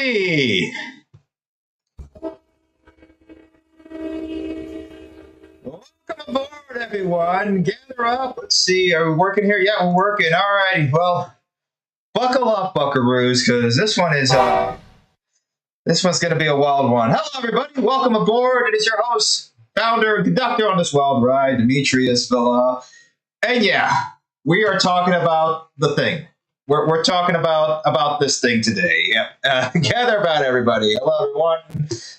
Hey, welcome aboard, everyone. Gather up. Let's see. Are we working here? Yeah, we're working. All righty. Well, buckle up, Buckaroos, because this one's gonna be a wild one. Hello, everybody. Welcome aboard. It is your host, founder, and conductor on this wild ride, Demetrius Villa. And yeah, we are talking about the thing. We're talking about this thing today. Yeah. Gather about everybody. Hello, everyone.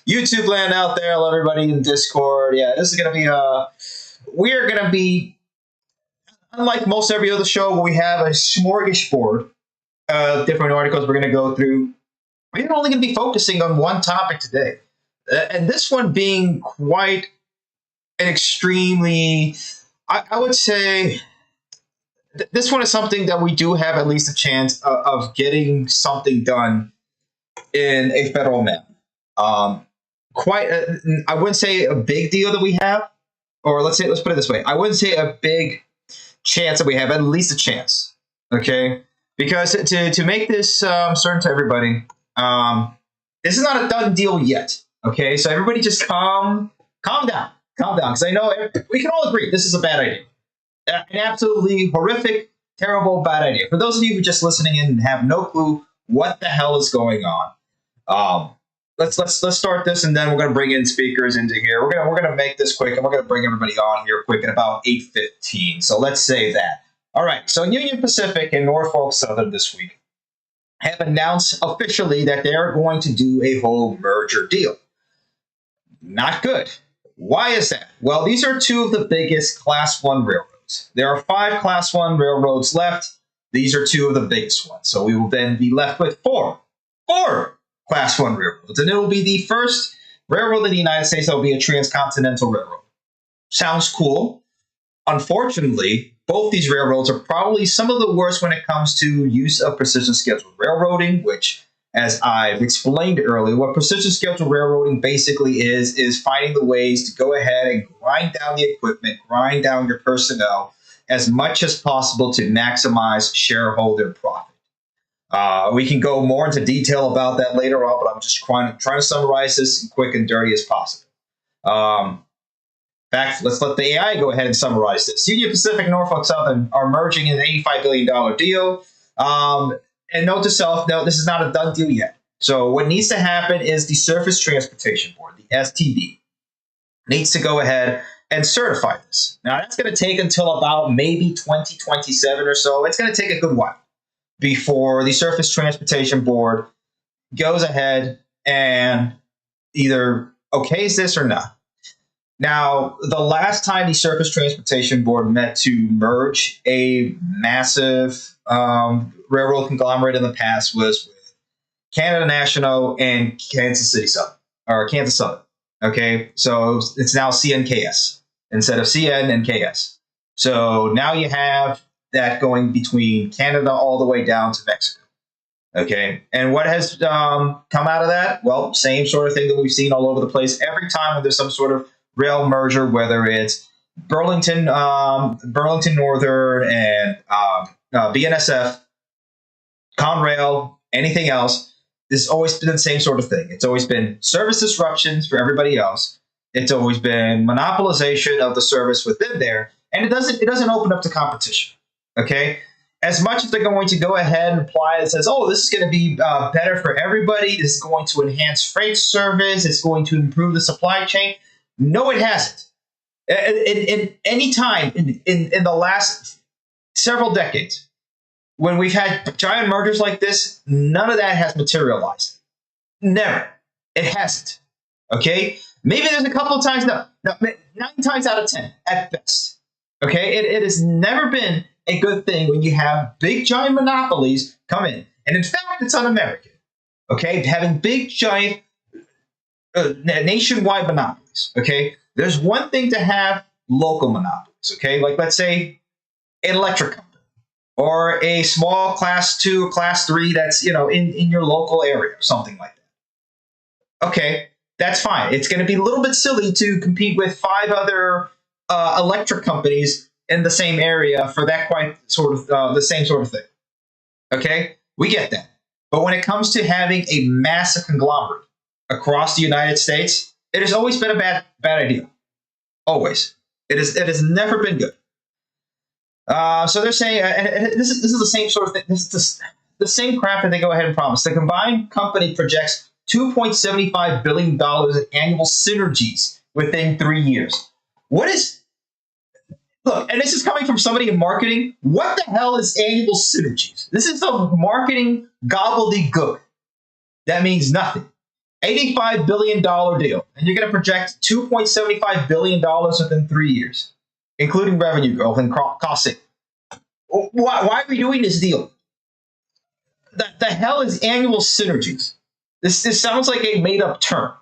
YouTube land out there. Hello, everybody in Discord. Yeah, this is gonna be we are gonna be unlike most every other show where we have a smorgasbord of different articles we're gonna go through. We're only gonna be focusing on one topic today, and this one being quite an extremely, I would say this one is something that we do have at least a chance of getting something done in a federal manner. I wouldn't say a big deal that we have, or let's put it this way. I wouldn't say a big chance that we have, at least a chance. Okay, because to make this certain to everybody, this is not a done deal yet. Okay, so everybody just calm down, because I know we can all agree this is a bad idea. An absolutely horrific, terrible, bad idea. For those of you who are just listening in and have no clue what the hell is going on, let's start this, and then we're going to bring in speakers into here. We're gonna make this quick, and we're going to bring everybody on here quick at about 8:15. So let's say that. All right. So Union Pacific and Norfolk Southern this week have announced officially that they are going to do a whole merger deal. Not good. Why is that? Well, these are two of the biggest Class 1 railroads. There are 5 Class 1 railroads left. These are 2 of the biggest ones. So we will then be left with 4 Class 1 railroads. And it will be the first railroad in the United States that will be a transcontinental railroad. Sounds cool. Unfortunately, both these railroads are probably some of the worst when it comes to use of precision scheduled railroading, which, as I've explained earlier, what precision scheduled railroading basically is finding the ways to go ahead and grind down the equipment, grind down your personnel as much as possible to maximize shareholder profit. We can go more into detail about that later on, but I'm just trying to summarize this in quick and dirty as possible. In fact, let's let the AI go ahead and summarize this. Union Pacific and Norfolk Southern are merging in an $85 billion deal. And note to self, no, this is not a done deal yet. So what needs to happen is the Surface Transportation Board, the STB, needs to go ahead and certify this. Now, that's going to take until about maybe 2027 or so. It's going to take a good while before the Surface Transportation Board goes ahead and either okays this or not. Now, the last time the Surface Transportation Board met to merge a massive railroad conglomerate in the past was with Canada National and Kansas Southern. Okay, so it's now CNKS instead of CN and KS. So now you have that going between Canada all the way down to Mexico. Okay, and what has come out of that? Well, same sort of thing that we've seen all over the place. Every time when there's some sort of rail merger, whether it's Burlington Northern and BNSF, Conrail, anything else, it's always been the same sort of thing. It's always been service disruptions for everybody else. It's always been monopolization of the service within there, and it doesn't open up to competition. Okay, as much as they're going to go ahead and apply that says, oh, this is going to be better for everybody. This is going to enhance freight service. It's going to improve the supply chain. No, it hasn't. In any time in the last several decades, when we've had giant mergers like this, none of that has materialized. Never. It hasn't. Okay? Maybe there's a couple of times, no, 9 times out of 10 at best. Okay? It has never been a good thing when you have big giant monopolies come in. And in fact, it's un-American. Okay? Having big giant nationwide monopolies. Okay? There's one thing to have local monopolies. Okay? Like, let's say an electric company or a small class 2 or class 3 that's, in your local area or something like that. Okay, that's fine. It's going to be a little bit silly to compete with 5 other electric companies in the same area for that quite sort of the same sort of thing. Okay, we get that. But when it comes to having a massive conglomerate across the United States, it has always been a bad idea. Always. It has never been good. So they're saying, and this is the same sort of thing. This is the same crap that they go ahead and promise. The combined company projects $2.75 billion in annual synergies within 3 years. What is, look, and this is coming from somebody in marketing. What the hell is annual synergies? This is a marketing gobbledygook. That means nothing. $85 billion deal. And you're going to project $2.75 billion within 3 years, including revenue growth and cost savings. Why are we doing this deal? The hell is annual synergies? This sounds like a made-up term.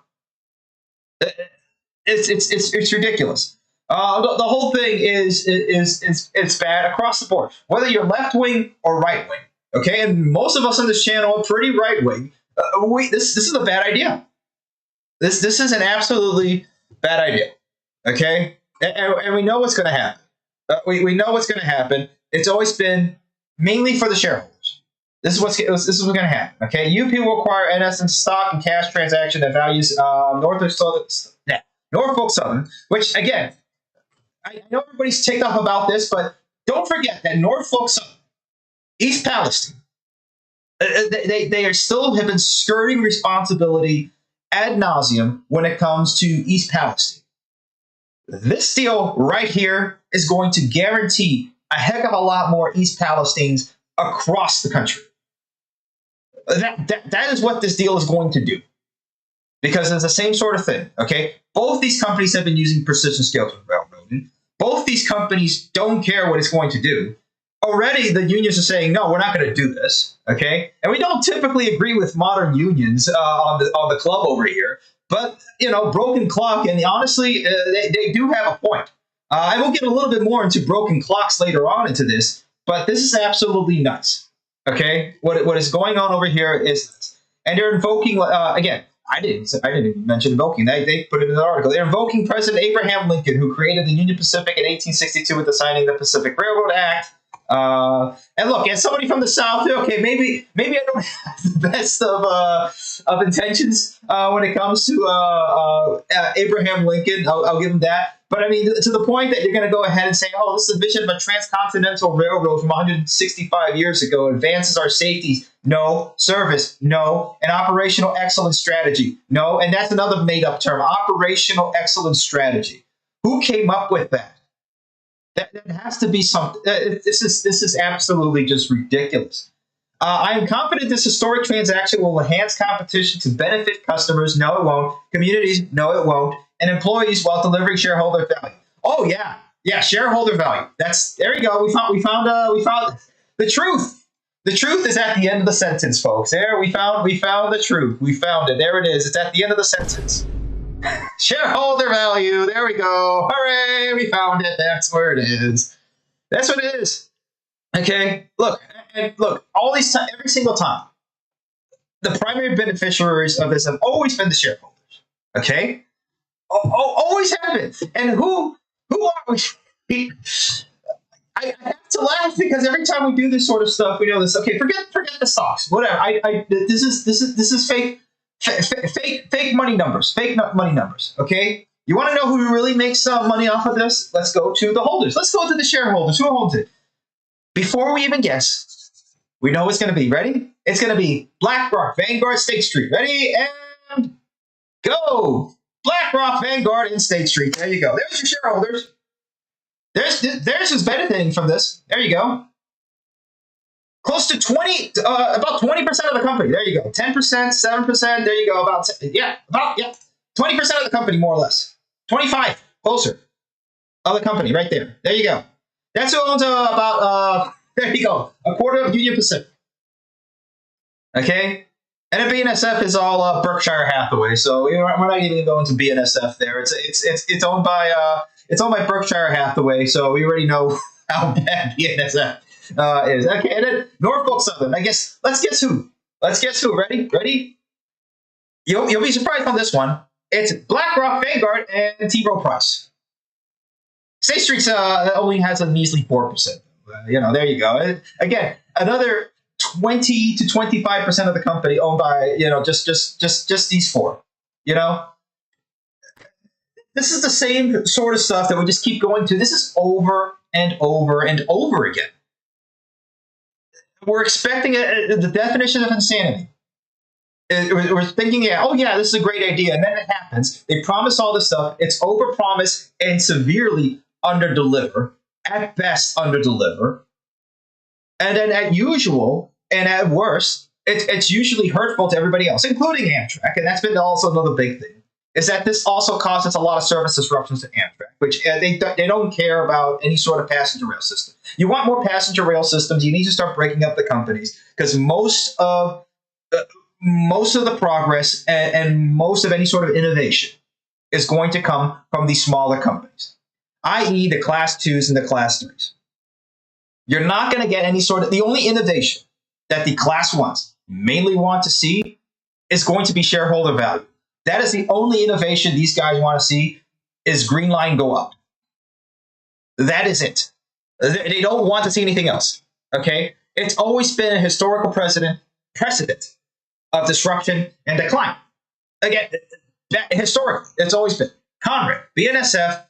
It's ridiculous. The whole thing is bad across the board, whether you're left-wing or right-wing. Okay, and most of us on this channel are pretty right-wing. This is a bad idea. This is an absolutely bad idea. Okay, and we know what's going to happen. We know what's going to happen. It's always been mainly for the shareholders. This is what's going to happen. Okay, UP will acquire NS in stock and cash transaction that values Norfolk Southern, which again, I know everybody's ticked off about this, but don't forget that Norfolk Southern, East Palestine, they are still have been skirting responsibility ad nauseum when it comes to East Palestine. This deal right here is going to guarantee a heck of a lot more East Palestinians across the country. That is what this deal is going to do. Because it's the same sort of thing, okay? Both these companies have been using precision scale railroading. Both these companies don't care what it's going to do. Already, the unions are saying, no, we're not going to do this, okay? And we don't typically agree with modern unions on the club over here. But, you know, broken clock, and honestly, they do have a point. I will get a little bit more into broken clocks later on into this, but this is absolutely nuts, okay? What is going on over here is nuts. And they're invoking, again, I didn't even mention invoking. They put it in the article. They're invoking President Abraham Lincoln, who created the Union Pacific in 1862 with the signing of the Pacific Railroad Act. And look, as somebody from the South, okay, maybe I don't have the best of intentions when it comes to Abraham Lincoln. I'll give him that. But I mean, to the point that you're going to go ahead and say, oh, this is a vision of a transcontinental railroad from 165 years ago, advances our safety. No. Service. No. And operational excellence strategy. No. And that's another made-up term, operational excellence strategy. Who came up with that? That has to be something. This is absolutely just ridiculous. I am confident this historic transaction will enhance competition to benefit customers. No, it won't. Communities. No, it won't. And employees while delivering shareholder value. Oh yeah, shareholder value. There you go. We found the truth. The truth is at the end of the sentence, folks. There we found the truth. We found it. There it is. It's at the end of the sentence. Shareholder value. There we go. Hooray! We found it. That's where it is. That's what it is. Okay. Look. All these time, every single time, the primary beneficiaries of this have always been the shareholders. Okay. Always have been. And who are we? I have to laugh because every time we do this sort of stuff, we know this. Okay, forget the stocks. Whatever. This is fake money numbers. Fake money numbers. Okay. You want to know who really makes money off of this? Let's go to the holders. Let's go to the shareholders. Who owns it? Before we even guess, we know it's going to be. Ready? It's going to be BlackRock, Vanguard, State Street. Ready? And go. BlackRock, Vanguard, and State Street. There you go. There's your shareholders. There's who's benefiting from this. There you go. Close to about 20% of the company. There you go. 10%, 7%. There you go. About 20% of the company, more or less. 25, closer, of the company, right there. There you go. That's who owns there you go, a quarter of Union Pacific. Okay. And BNSF is all Berkshire Hathaway, so we're not even going to BNSF there. It's owned by Berkshire Hathaway, so we already know how bad BNSF is. Okay, and then Norfolk Southern. I guess let's guess who. Ready? You'll be surprised on this one. It's BlackRock, Vanguard, and T. Rowe Price. State Street only has a measly 4%. There you go. Again, another 20 to 25% of the company owned by, just these four. You know, this is the same sort of stuff that we just keep going to. This is over and over and over again. We're expecting the definition of insanity. We're thinking, yeah, oh yeah, this is a great idea, and then it happens. They promise all this stuff. It's overpromise and severely underdeliver. At best, underdeliver. And then at usual and at worst, it's usually hurtful to everybody else, including Amtrak. And that's been also another big thing, is that this also causes a lot of service disruptions to Amtrak, which they don't care about any sort of passenger rail system. You want more passenger rail systems, you need to start breaking up the companies, because most of the progress and most of any sort of innovation is going to come from these smaller companies, i.e. the class 2s and the class 3s. You're not going to get any sort of, the only innovation that the class 1s mainly want to see is going to be shareholder value. That is the only innovation these guys want to see, is Green Line go up. That is it. They don't want to see anything else. Okay? It's always been a historical precedent of disruption and decline. Again, historically, it's always been Conrail, BNSF,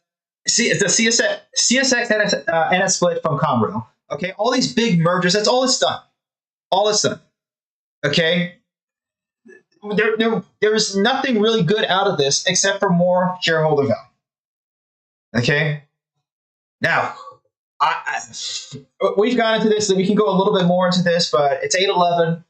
the CSX NS split from Conrail. Okay, all these big mergers, that's all it's done. All it's done. Okay? There's nothing really good out of this except for more shareholder value. Okay? Now, we've gone into this, we can go a little bit more into this, but it's 8:11.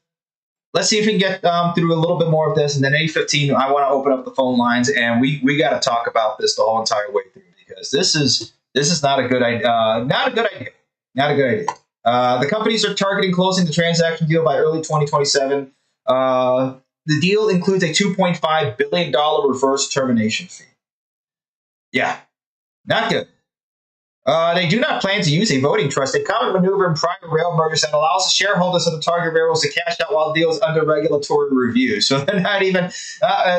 Let's see if we can get through a little bit more of this, and then 8:15, I want to open up the phone lines, and we got to talk about this the whole entire way through, because this is not a good idea. Not a good idea. Not a good idea. The companies are targeting closing the transaction deal by early 2027. The deal includes a $2.5 billion reverse termination fee. Yeah, not good. They do not plan to use a voting trust, a common maneuver in prior rail mergers that allows the shareholders of the target railroads to cash out while the deal is under regulatory review. So they're not even,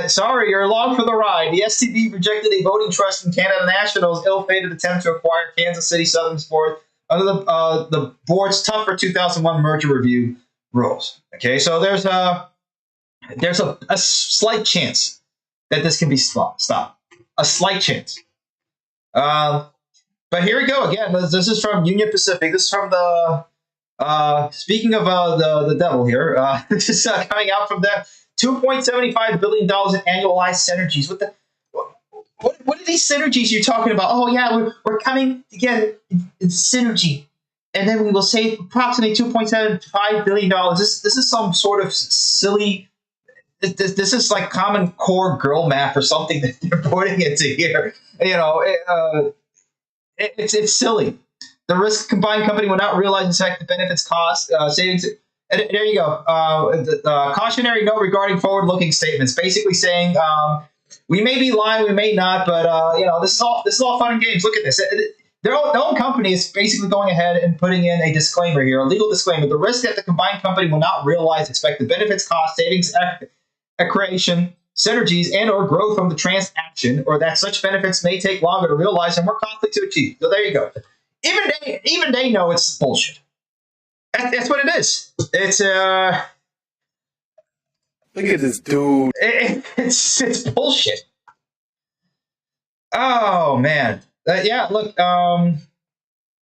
sorry, you're along for the ride. The STB rejected a voting trust in Canada National's ill-fated attempt to acquire Kansas City Southern Sport under the board's tougher 2001 merger review rules. Okay, so there's a slight chance that this can be stopped. A slight chance. But here we go again. This is from Union Pacific. This is from the speaking of the devil here. This is coming out from the $2.75 billion in annualized synergies. What are these synergies you're talking about? Oh yeah, we're coming together in synergy, and then we will save approximately $2.75 billion. This is some sort of silly. This is like Common Core girl math or something that they're putting into here. It's silly. The risk combined company will not realize the fact the benefits, cost, savings. And there you go. The cautionary note regarding forward-looking statements, basically saying we may be lying, we may not, but this is all fun and games. Look at this. Their own company is basically going ahead and putting in a disclaimer here, a legal disclaimer. The risk that the combined company will not realize expected benefits, cost, savings, accretion, synergies, and or growth from the transaction, or that such benefits may take longer to realize and more costly to achieve. So there you go. Even they know it's bullshit. That's what it is. It's look at this dude. It's bullshit. Oh man, yeah. Look,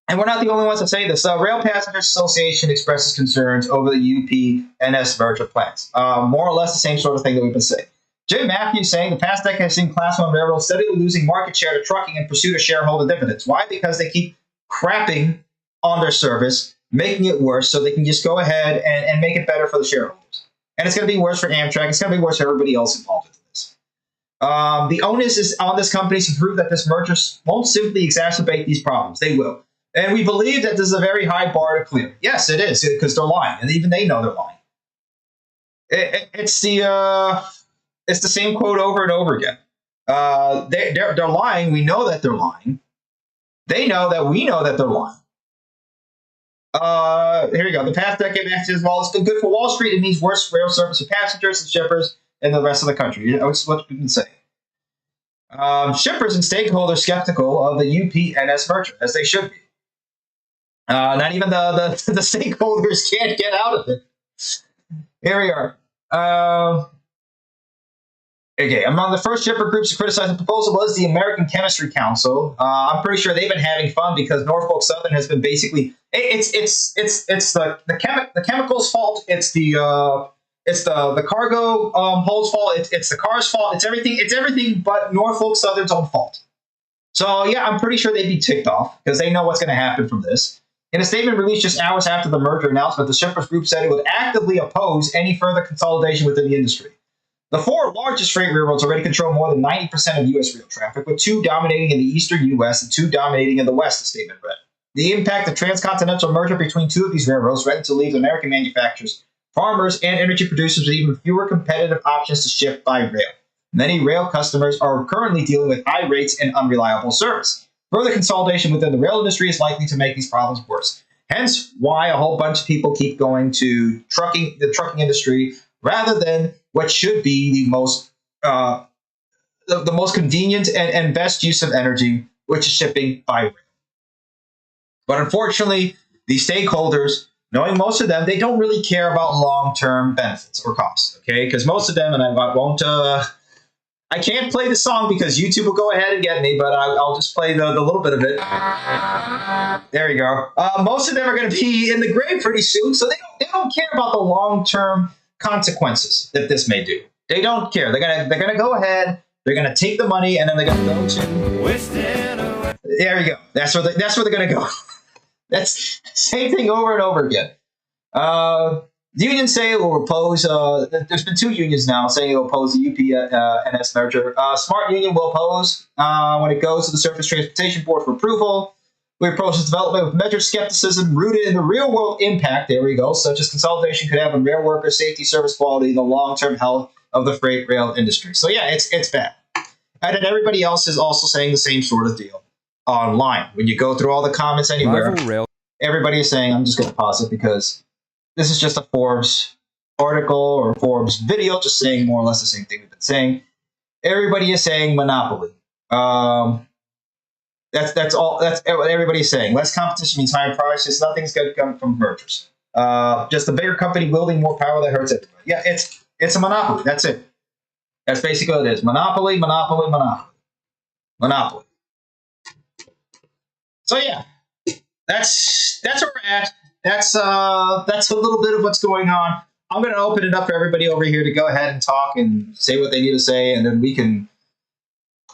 and we're not the only ones that say this. Rail Passengers Association expresses concerns over the UP-NS merger plans. More or less the same sort of thing that we've been saying. Jim Matthews saying the past decade has seen Class 1 railroads steadily losing market share to trucking in pursuit of shareholder dividends. Why? Because they keep crapping on their service, making it worse, so they can just go ahead and make it better for the shareholders. And it's going to be worse for Amtrak. It's going to be worse for everybody else involved in this. The onus is on this company to prove that this merger won't simply exacerbate these problems. They will. And we believe that this is a very high bar to clear. Yes, it is, because they're lying. And even they know they're lying. It's the same quote over and over again. They're lying. We know that they're lying. They know that we know that they're lying. Here we go. The past decade, as well, it's been good for Wall Street. It means worse rail service for passengers and shippers and the rest of the country. That's what we can say. Shippers and stakeholders skeptical of the UP-NS merger, as they should be. Not even the stakeholders can't get out of it. Here we are. Okay, among the first shipper groups to criticize the proposal was the American Chemistry Council. I'm pretty sure they've been having fun because Norfolk Southern has been basically it's the chemicals' fault. It's the cargo hold's fault. It's the car's fault. It's everything but Norfolk Southern's own fault. So yeah, I'm pretty sure they'd be ticked off because they know what's going to happen from this. In a statement released just hours after the merger announcement, the shippers group said it would actively oppose any further consolidation within the industry. The four largest freight railroads already control more than 90% of U.S. rail traffic, with two dominating in the eastern U.S. and two dominating in the West, the statement read. The impact of transcontinental merger between two of these railroads threatened to leave American manufacturers, farmers, and energy producers with even fewer competitive options to ship by rail. Many rail customers are currently dealing with high rates and unreliable service. Further consolidation within the rail industry is likely to make these problems worse. Hence why a whole bunch of people keep going to the trucking industry rather than what should be the most convenient and best use of energy, which is shipping by rail. But unfortunately, these stakeholders, knowing most of them, they don't really care about long-term benefits or costs. Okay, because most of them, and I won't. I can't play the song because YouTube will go ahead and get me, but I'll just play the little bit of it. There you go. Most of them are going to be in the grave pretty soon, so they don't care about the long-term consequences that this may do. They don't care. They're gonna go ahead. They're gonna take the money and then they're gonna go to. There you go. That's where they're gonna go. That's the same thing over and over again. The unions say it will oppose. There's been two unions now saying it will oppose the UP-NS merger. Smart Union will oppose when it goes to the Surface Transportation Board for approval. We approach this development with measured skepticism rooted in the real-world impact, there we go, such as consolidation could have on rail worker safety, service quality, and the long-term health of the freight rail industry. So yeah, it's bad. And then everybody else is also saying the same sort of deal online. When you go through all the comments anywhere, everybody is saying, I'm just going to pause it because this is just a Forbes article or Forbes video, just saying more or less the same thing we've been saying. Everybody is saying monopoly. That's all. That's what everybody's saying. Less competition means higher prices. Nothing's going to come from mergers. Just a bigger company wielding more power that hurts everybody. Yeah, it's a monopoly. That's it. That's basically what it is. Monopoly, monopoly, monopoly, monopoly. So yeah, that's where we're at. That's a little bit of what's going on. I'm going to open it up for everybody over here to go ahead and talk and say what they need to say, and then we can.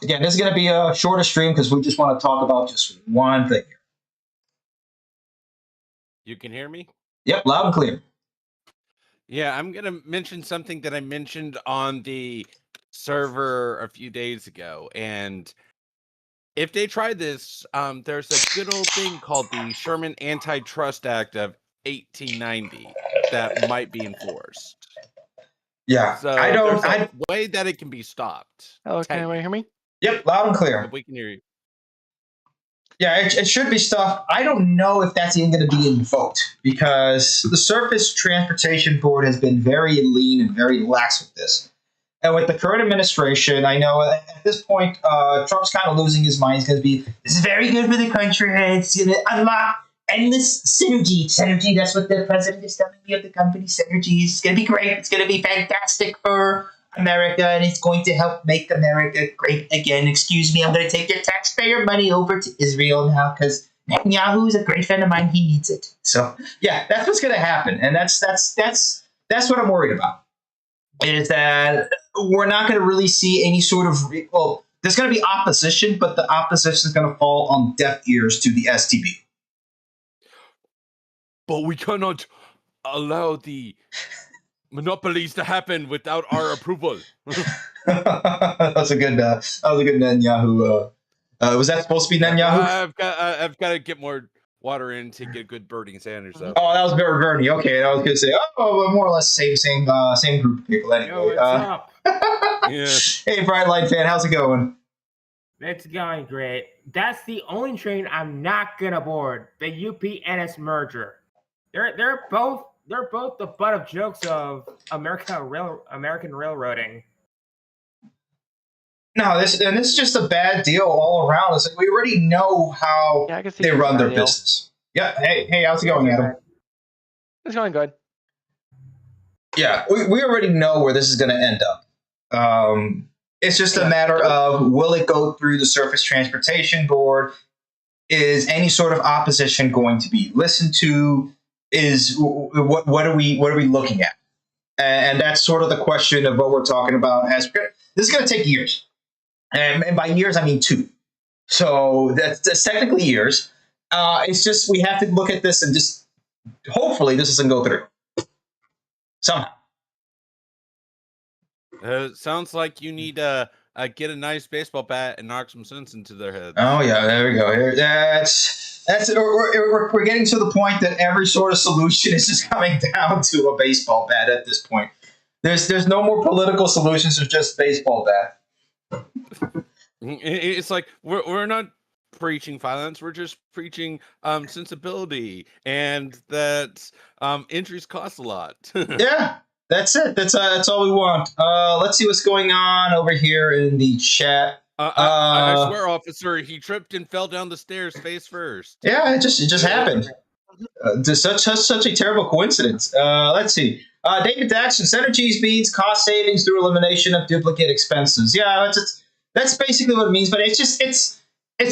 Again, this is going to be a shorter stream because we just want to talk about just one thing here. You can hear me? Yep, loud and clear. Yeah, I'm going to mention something that I mentioned on the server a few days ago. And if they try this, there's a good old thing called the Sherman Antitrust Act of 1890 that might be enforced. Yeah, so there's a way that it can be stopped. Hello, can anyone hear me? Yep, loud and clear. We can hear you. Yeah, it should be stuff. I don't know if that's even going to be invoked because the Surface Transportation Board has been very lean and very lax with this. And with the current administration, I know at this point, Trump's kind of losing his mind. He's going to be, this is very good for the country. It's going to unlock endless synergy. Synergy, that's what the president is telling me of the company. Synergy is going to be great. It's going to be fantastic for America, and it's going to help make America great again. Excuse me, I'm going to take your taxpayer money over to Israel now because Netanyahu is a great friend of mine. He needs it. So yeah, that's what's going to happen, and that's what I'm worried about. Is that we're not going to really see any sort of there's going to be opposition, but the opposition is going to fall on deaf ears to the STB. But we cannot allow the monopolies to happen without our approval. That was a good Netanyahu. Was that supposed to be Netanyahu? I've got to get more water in to get good Bernie Sanders though. Oh, that was Bernie. Okay, I was going to say, more or less same group of people. Anyway, yo, what's up? Yeah. Hey, Bright Light fan, how's it going? It's going great. That's the only train I'm not gonna board. The UP-NS merger. They're both the butt of jokes of American railroading. No, this is just a bad deal all around. It's like we already know how they run their business. Yeah. Hey, how's it going, Adam? It's going good. Yeah, we already know where this is going to end up. It's just a matter of will it go through the Surface Transportation Board? Is any sort of opposition going to be listened to? Is what are we looking at? And that's sort of the question of what we're talking about. As this is going to take years, and by years I mean 2. So that's technically years. It's just we have to look at this and just hopefully this doesn't go through somehow. Sounds like you need get a nice baseball bat and knock some sense into their heads. Oh yeah, there we go. Here, that's we're getting to the point that every sort of solution is just coming down to a baseball bat at this point. There's no more political solutions. There's just baseball bat. It's like we're not preaching violence. We're just preaching sensibility, and that injuries cost a lot. Yeah, that's it. That's all we want. Let's see what's going on over here in the chat. I swear, officer, he tripped and fell down the stairs face first. Yeah, it just happened. Such a terrible coincidence. Let's see. David Daxton, synergies means cost savings through elimination of duplicate expenses. Yeah, that's basically what it means. But it's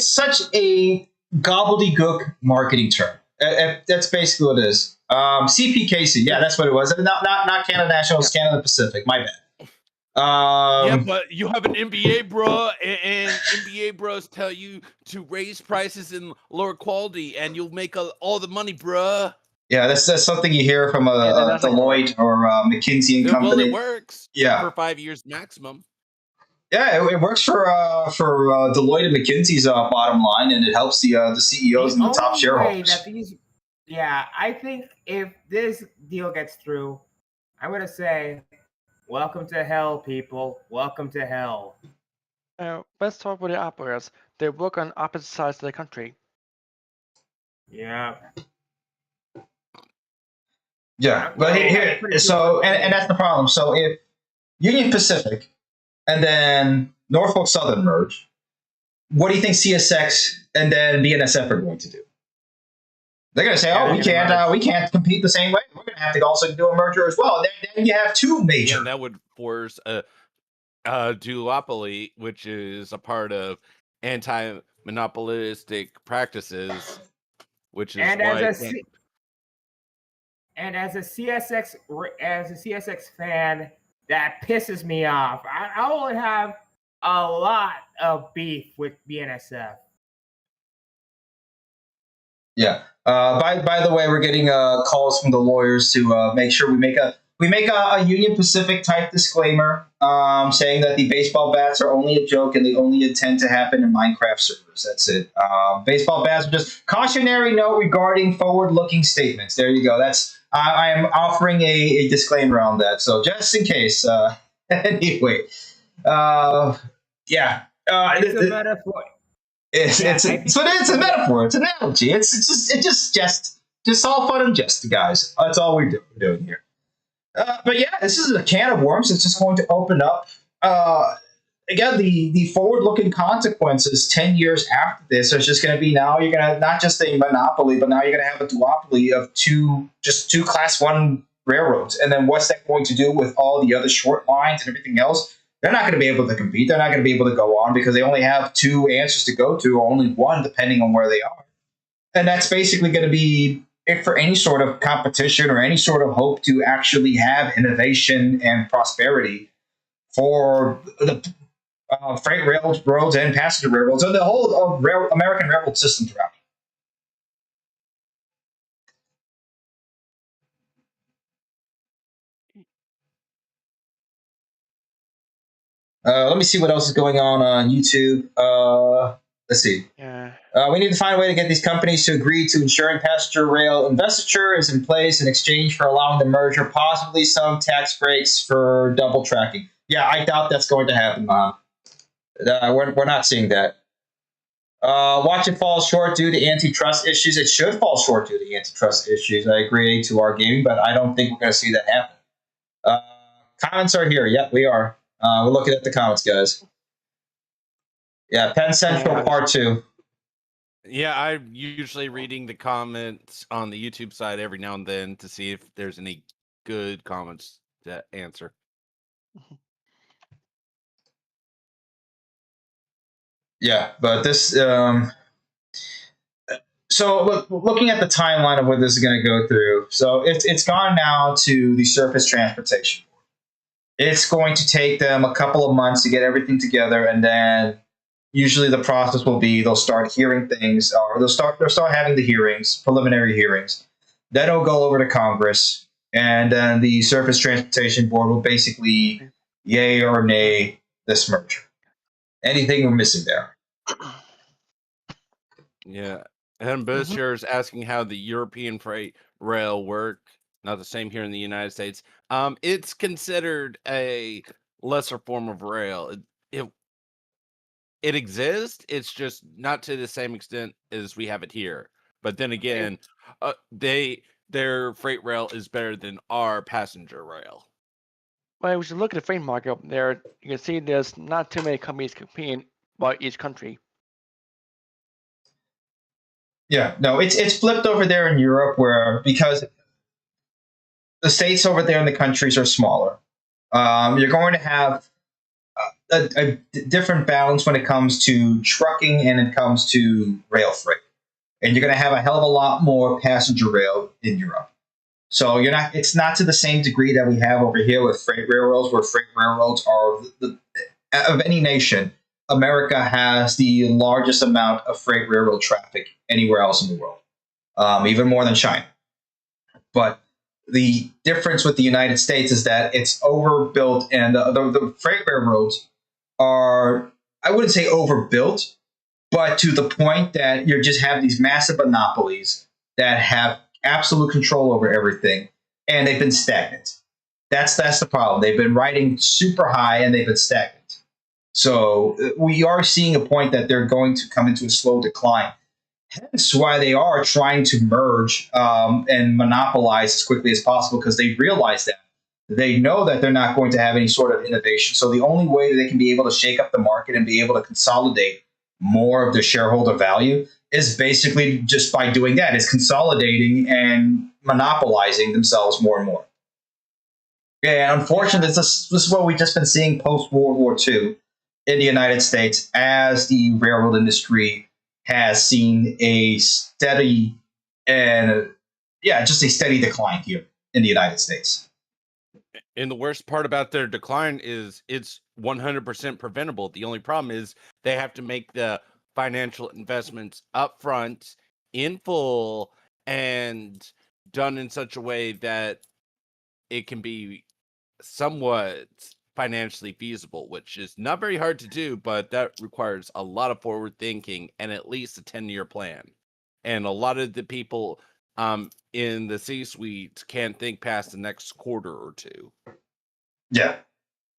such a gobbledygook marketing term. That's basically what it is. CPKC, yeah, that's what it was. Not Canada Nationals, Canada Pacific. My bad. Yeah, but you have an MBA, bro, and MBA bros tell you to raise prices and lower quality, and you'll make all the money, bro. Yeah, that's something you hear from a Deloitte or McKinsey and Company. Well, it works. Yeah, for 5 years maximum. Yeah, it works for Deloitte and McKinsey's bottom line, and it helps the CEOs and the top shareholders. I think if this deal gets through, I'm gonna say, welcome to hell, people. Welcome to hell. Let's talk about the operators. They work on opposite sides of the country. Yeah. Yeah, but so that's the problem. So if Union Pacific and then Norfolk Southern merge, what do you think CSX and then BNSF are going to do? They're going to say, "Oh, we can't compete the same way. We're going to have to also do a merger as well." And then you have 2 major. Yeah, and that would force a duopoly, which is a part of anti-monopolistic practices, which is and as a CSX fan, that pisses me off. I will have a lot of beef with BNSF. Yeah. By the way, we're getting calls from the lawyers to make sure we make a Union Pacific type disclaimer saying that the baseball bats are only a joke and they only intend to happen in Minecraft servers. That's it. Baseball bats are just cautionary note regarding forward-looking statements. There you go. I am offering a disclaimer on that. So just in case. Anyway, yeah. It's a metaphor. It's a metaphor. It's an analogy. It's just all fun and jest, guys. That's all we're doing here. But yeah, this is a can of worms. It's just going to open up. Again, the forward-looking consequences 10 years after this is just going to be now you're going to not just a monopoly, but now you're going to have a duopoly of two Class 1 railroads. And then what's that going to do with all the other short lines and everything else? They're not going to be able to compete. They're not going to be able to go on because they only have 2 answers to go to, or only 1, depending on where they are. And that's basically going to be it for any sort of competition or any sort of hope to actually have innovation and prosperity for the freight railroads and passenger railroads and the whole American railroad system throughout. Let me see what else is going on YouTube. Let's see. Yeah. We need to find a way to get these companies to agree to ensuring passenger rail investiture is in place in exchange for allowing the merger, possibly some tax breaks for double tracking. Yeah, I doubt that's going to happen, Mom. We're not seeing that. Watch it fall short due to antitrust issues. It should fall short due to antitrust issues. I agree to our gaming, but I don't think we're going to see that happen. Comments are here. Yep, we are. We're looking at the comments, guys. Yeah, Penn Central Part 2. Yeah, I'm usually reading the comments on the YouTube side every now and then to see if there's any good comments to answer. Yeah, but this. So looking at the timeline of what this is going to go through, so it's gone now to the Surface Transportation. It's going to take them a couple of months to get everything together, and then usually the process will be they'll start hearing things, or they'll start having the hearings, preliminary hearings. Then it'll go over to Congress, and then the Surface Transportation Board will basically yay or nay this merger. Anything we're missing there? Yeah. And Bushir is asking how the European freight rail work. Not the same here in the United States. It's considered a lesser form of rail. It exists. It's just not to the same extent as we have it here. But then again, their freight rail is better than our passenger rail. Well, we should look at the freight market up there. You can see there's not too many companies competing by each country. Yeah, no, it's flipped over there in Europe where because the states over there in the countries are smaller. You're going to have a different balance when it comes to trucking and it comes to rail freight, and you're going to have a hell of a lot more passenger rail in Europe. So it's not to the same degree that we have over here with freight railroads, where freight railroads are of any nation. America has the largest amount of freight railroad traffic anywhere else in the world, even more than China. But the difference with the United States is that it's overbuilt, and the freight railroads are, I wouldn't say overbuilt, but to the point that you just have these massive monopolies that have absolute control over everything, and they've been stagnant. That's the problem. They've been riding super high, and they've been stagnant. So we are seeing a point that they're going to come into a slow decline. Hence why they are trying to merge and monopolize as quickly as possible, because they realize that. They know that they're not going to have any sort of innovation. So the only way that they can be able to shake up the market and be able to consolidate more of the shareholder value is basically just by doing that, is consolidating and monopolizing themselves more and more. And unfortunately, this is what we've just been seeing post-World War II in the United States, as the railroad industry has seen a steady decline here in the United States. And the worst part about their decline is it's 100% preventable. The only problem is they have to make the financial investments up front in full and done in such a way that it can be somewhat financially feasible, which is not very hard to do, but that requires a lot of forward thinking and at least a 10-year plan. And a lot of the people in the C-suite can't think past the next quarter or two. Yeah,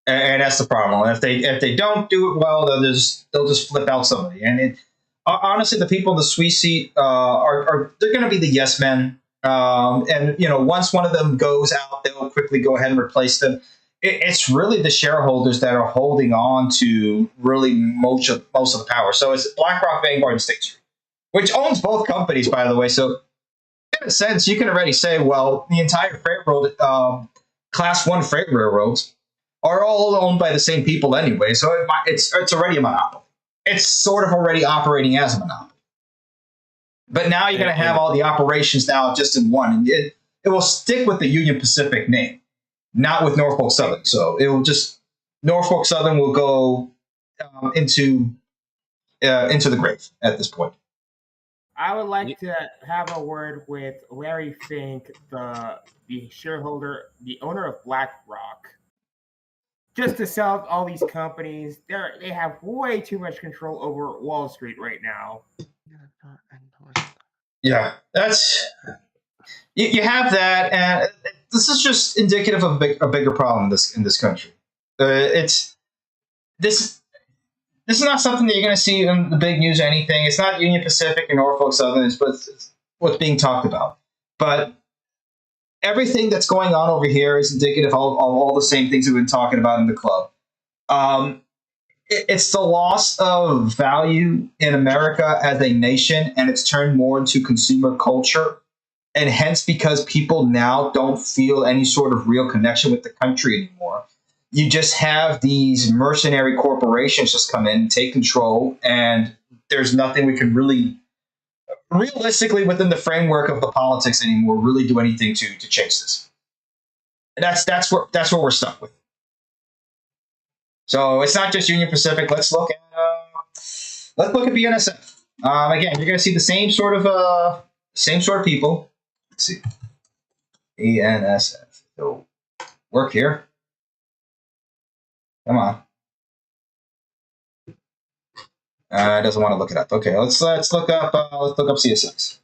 and that's the problem. If they don't do it well, they'll just flip out somebody. And honestly, the people in the sweet seat they're going to be the yes men. And once one of them goes out, they'll quickly go ahead and replace them. It's really the shareholders that are holding on to really most of the power. So it's BlackRock, Vanguard, and State Street, which owns both companies, by the way. So in a sense, you can already say, well, the entire freight road, Class 1 freight railroads are all owned by the same people anyway. So it's already a monopoly. It's sort of already operating as a monopoly. But now you're going to have all the operations now just in one. And it will stick with the Union Pacific name, not with Norfolk Southern. So it will just, Norfolk Southern will go into the grave at this point. I would like to have a word with Larry Fink, the shareholder, the owner of BlackRock, just to sell all these companies. They have way too much control over Wall Street right now. Yeah, that's you have that, and this is just indicative of a bigger problem in this country. This is not something that you're going to see in the big news or anything. It's not Union Pacific and Norfolk Southern. It's what's being talked about. But everything that's going on over here is indicative of all the same things we've been talking about in the club. It's the loss of value in America as a nation, and it's turned more into consumer culture and hence because people now don't feel any sort of real connection with the country anymore, you just have these mercenary corporations just come in, take control, and there's nothing we can really, realistically, within the framework of the politics anymore, really do anything to change this. And that's what we're stuck with. So it's not just Union Pacific. Let's look at BNSF. Again, you're going to see the same sort of people. Let's see, BNSF. So work here. Come on. It doesn't want to look it up. Okay, let's look up CSX.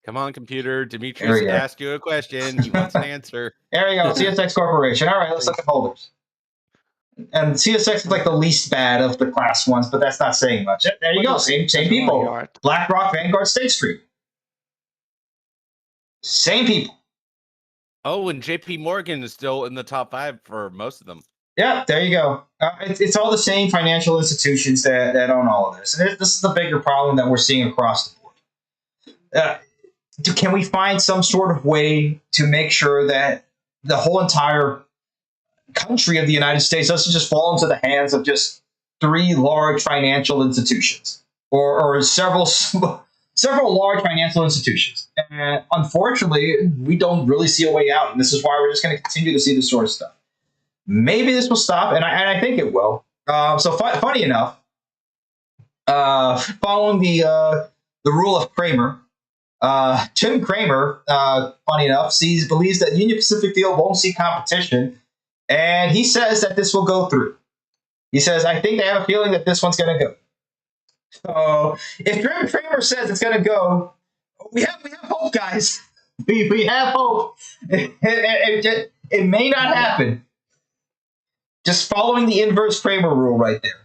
Come on, computer. Demetrius asked you a question. He wants an answer. There we go. CSX Corporation. All right, let's look at holders. And CSX is like the least bad of the class ones, but that's not saying much. There you go. Same people. BlackRock, Vanguard, State Street. Same people. Oh, and JP Morgan is still in the top 5 for most of them. Yeah, there you go. It's all the same financial institutions that own all of this. And this is the bigger problem that we're seeing across the board. Can we find some sort of way to make sure that the whole entire country of the United States doesn't just fall into the hands of just 3 large financial institutions or several large financial institutions? And unfortunately, we don't really see a way out. And this is why we're just going to continue to see this sort of stuff. Maybe this will stop, and I think it will. Funny enough, following the rule of Cramer, Jim Cramer, funny enough, believes that Union Pacific deal won't see competition, and he says that this will go through. He says, I think they have a feeling that this one's going to go. So if Jim Cramer says it's going to go, we have hope, guys. We have hope. It may not happen. Just following the inverse Cramer rule right there.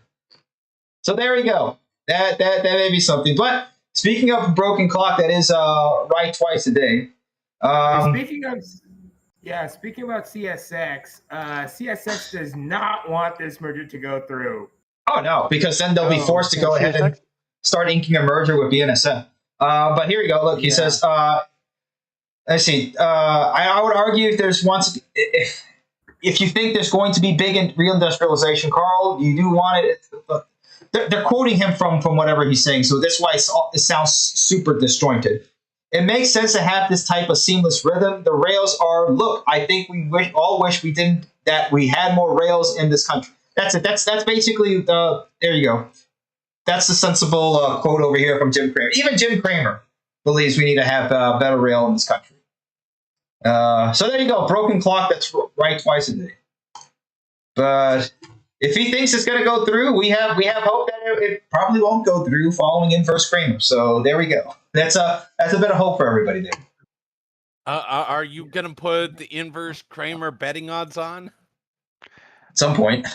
So there you go. That may be something. But speaking of a broken clock, that is right twice a day. Speaking about CSX, CSX does not want this merger to go through. Oh no, because then they'll be forced to go ahead and start inking a merger with BNSF. But here we go. Look, he says. Let's see. I would argue if you think there's going to be big reindustrialization, Carl, you do want it. They're quoting him from whatever he's saying, so that's why it sounds super disjointed. It makes sense to have this type of seamless rhythm. The rails are, look, I think we all wish we didn't, that we had more rails in this country. That's it. That's basically there you go. That's the sensible quote over here from Jim Cramer. Even Jim Cramer believes we need to have better rail in this country. So there you go, broken clock that's right twice a day. But if he thinks it's going to go through, we have hope that it probably won't go through following inverse Cramer. So there we go. That's a bit of hope for everybody there. Are you going to put the inverse Cramer betting odds on? At some point.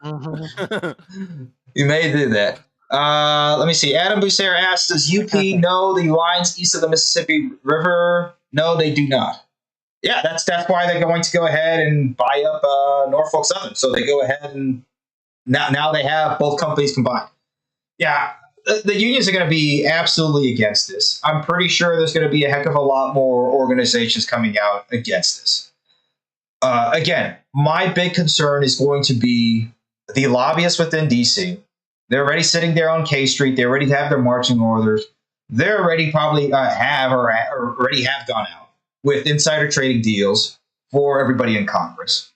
You may do that. Let me see. Adam Bucer asks, does UP know the lines east of the Mississippi River? No, they do not. Yeah, that's why they're going to go ahead and buy up Norfolk Southern. So they go ahead and now they have both companies combined. Yeah, the unions are going to be absolutely against this. I'm pretty sure there's going to be a heck of a lot more organizations coming out against this. Again, my big concern is going to be the lobbyists within D.C. They're already sitting there on K Street. They already have their marching orders. They're already probably have already have gone out with insider trading deals for everybody in Congress,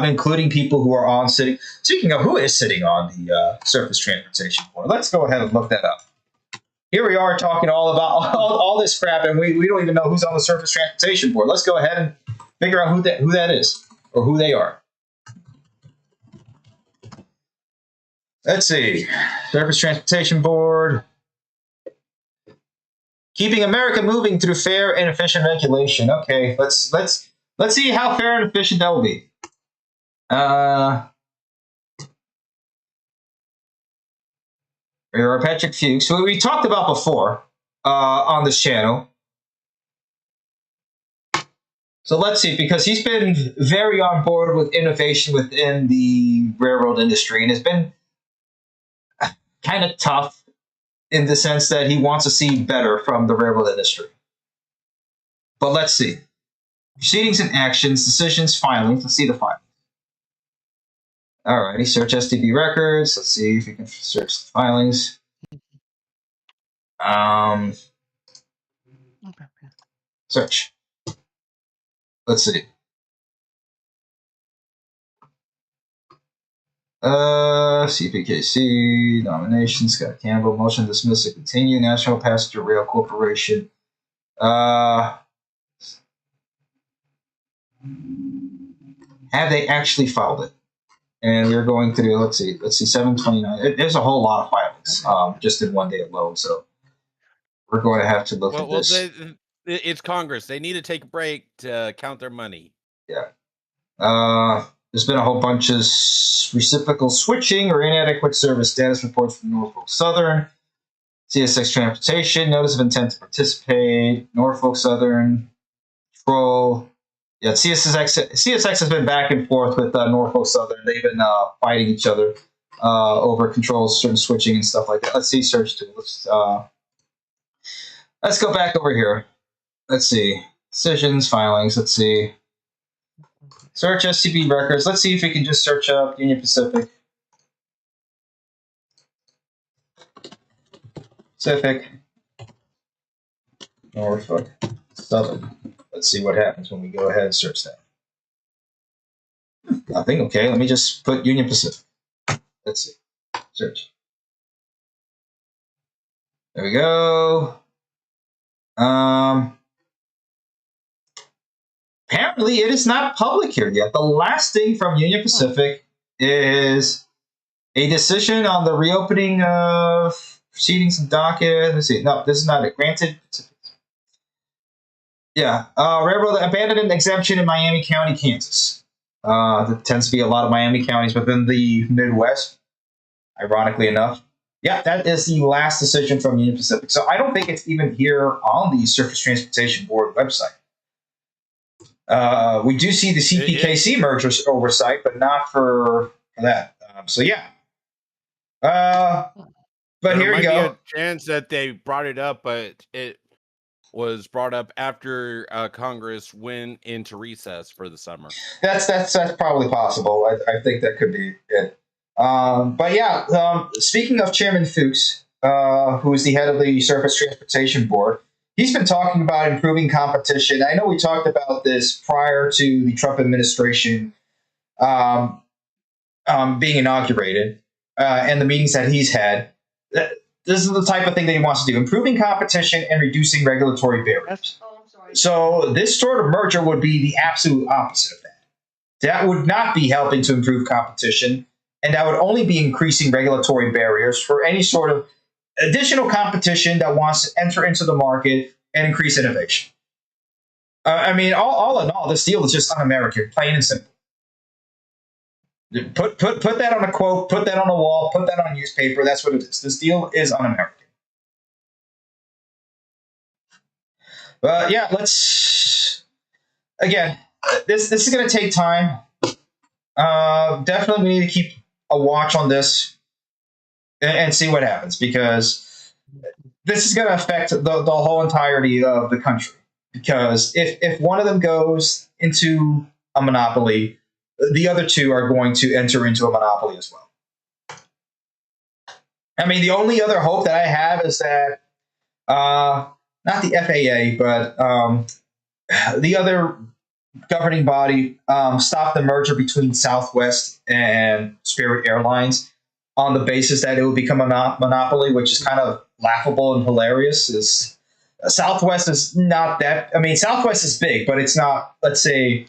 including people who are on sitting. Speaking of who is sitting on the Surface Transportation Board, let's go ahead and look that up. Here we are talking all about all this crap, and we don't even know who's on the Surface Transportation Board. Let's go ahead and figure out who that is or who they are. Let's see, Surface Transportation Board. Keeping America moving through fair and efficient regulation. Okay, let's see how fair and efficient that will be. Patrick Fuchs, who we talked about before on this channel. So let's see, because he's been very on board with innovation within the railroad industry, and it's been kind of tough in the sense that he wants to see better from the railroad industry. But let's see. Proceedings and actions, decisions, filings. Let's see the filings. Alrighty, search STB records. Let's see if you can search the filings. Search. Let's see. CPKC, nominations, Scott Campbell, motion to dismiss and continue, National Passenger Rail Corporation. Have they actually filed it? And we're going through, let's see, 729. There's a whole lot of filings just in one day alone, so we're going to have to look at this. It's Congress. They need to take a break to count their money. Yeah. There's been a whole bunch of reciprocal switching or inadequate service status reports from Norfolk Southern, CSX Transportation, notice of intent to participate, Norfolk Southern, Troll. Yeah, CSX has been back and forth with Norfolk Southern. They've been fighting each other over controls, certain switching and stuff like that. Let's see, search tool. Let's go back over here. Let's see. Decisions, filings. Let's see. Search SCB records. Let's see if we can just search up Union Pacific. Norfolk Southern. Let's see what happens when we go ahead and search that. Nothing. Okay, let me just put Union Pacific. Let's see. Search. There we go. Apparently, it is not public here yet. The last thing from Union Pacific is a decision on the reopening of proceedings and docket. Let's see. No, this is not it. Granted. Yeah. Railroad abandoned an exemption in Miami County, Kansas. There tends to be a lot of Miami counties within the Midwest, ironically enough. Yeah, that is the last decision from Union Pacific. So I don't think it's even here on the Surface Transportation Board website. We do see the CPKC merger oversight, but not for that. So yeah. But there here might you go. Be a chance that they brought it up, but it was brought up after Congress went into recess for the summer. That's probably possible. I think that could be it. But yeah, speaking of Chairman Fuchs, who is the head of the Surface Transportation Board, he's been talking about improving competition. I know we talked about this prior to the Trump administration being inaugurated and the meetings that he's had. This is the type of thing that he wants to do: improving competition and reducing regulatory barriers. So this sort of merger would be the absolute opposite of that. That would not be helping to improve competition, and that would only be increasing regulatory barriers for any sort of additional competition that wants to enter into the market and increase innovation. I mean, all in all, this deal is just un-American, plain and simple. Put that on a quote, put that on a wall, put that on a newspaper. That's what it is. This deal is un-American. But yeah, again, this is going to take time. Definitely we need to keep a watch on this and see what happens, because this is going to affect the whole entirety of the country. Because if one of them goes into a monopoly, the other two are going to enter into a monopoly as well. I mean, the only other hope that I have is that not the FAA, but the other governing body stop the merger between Southwest and Spirit Airlines on the basis that it would become a monopoly, which is kind of laughable and hilarious. Southwest is not that. I mean, Southwest is big, but it's not, let's say,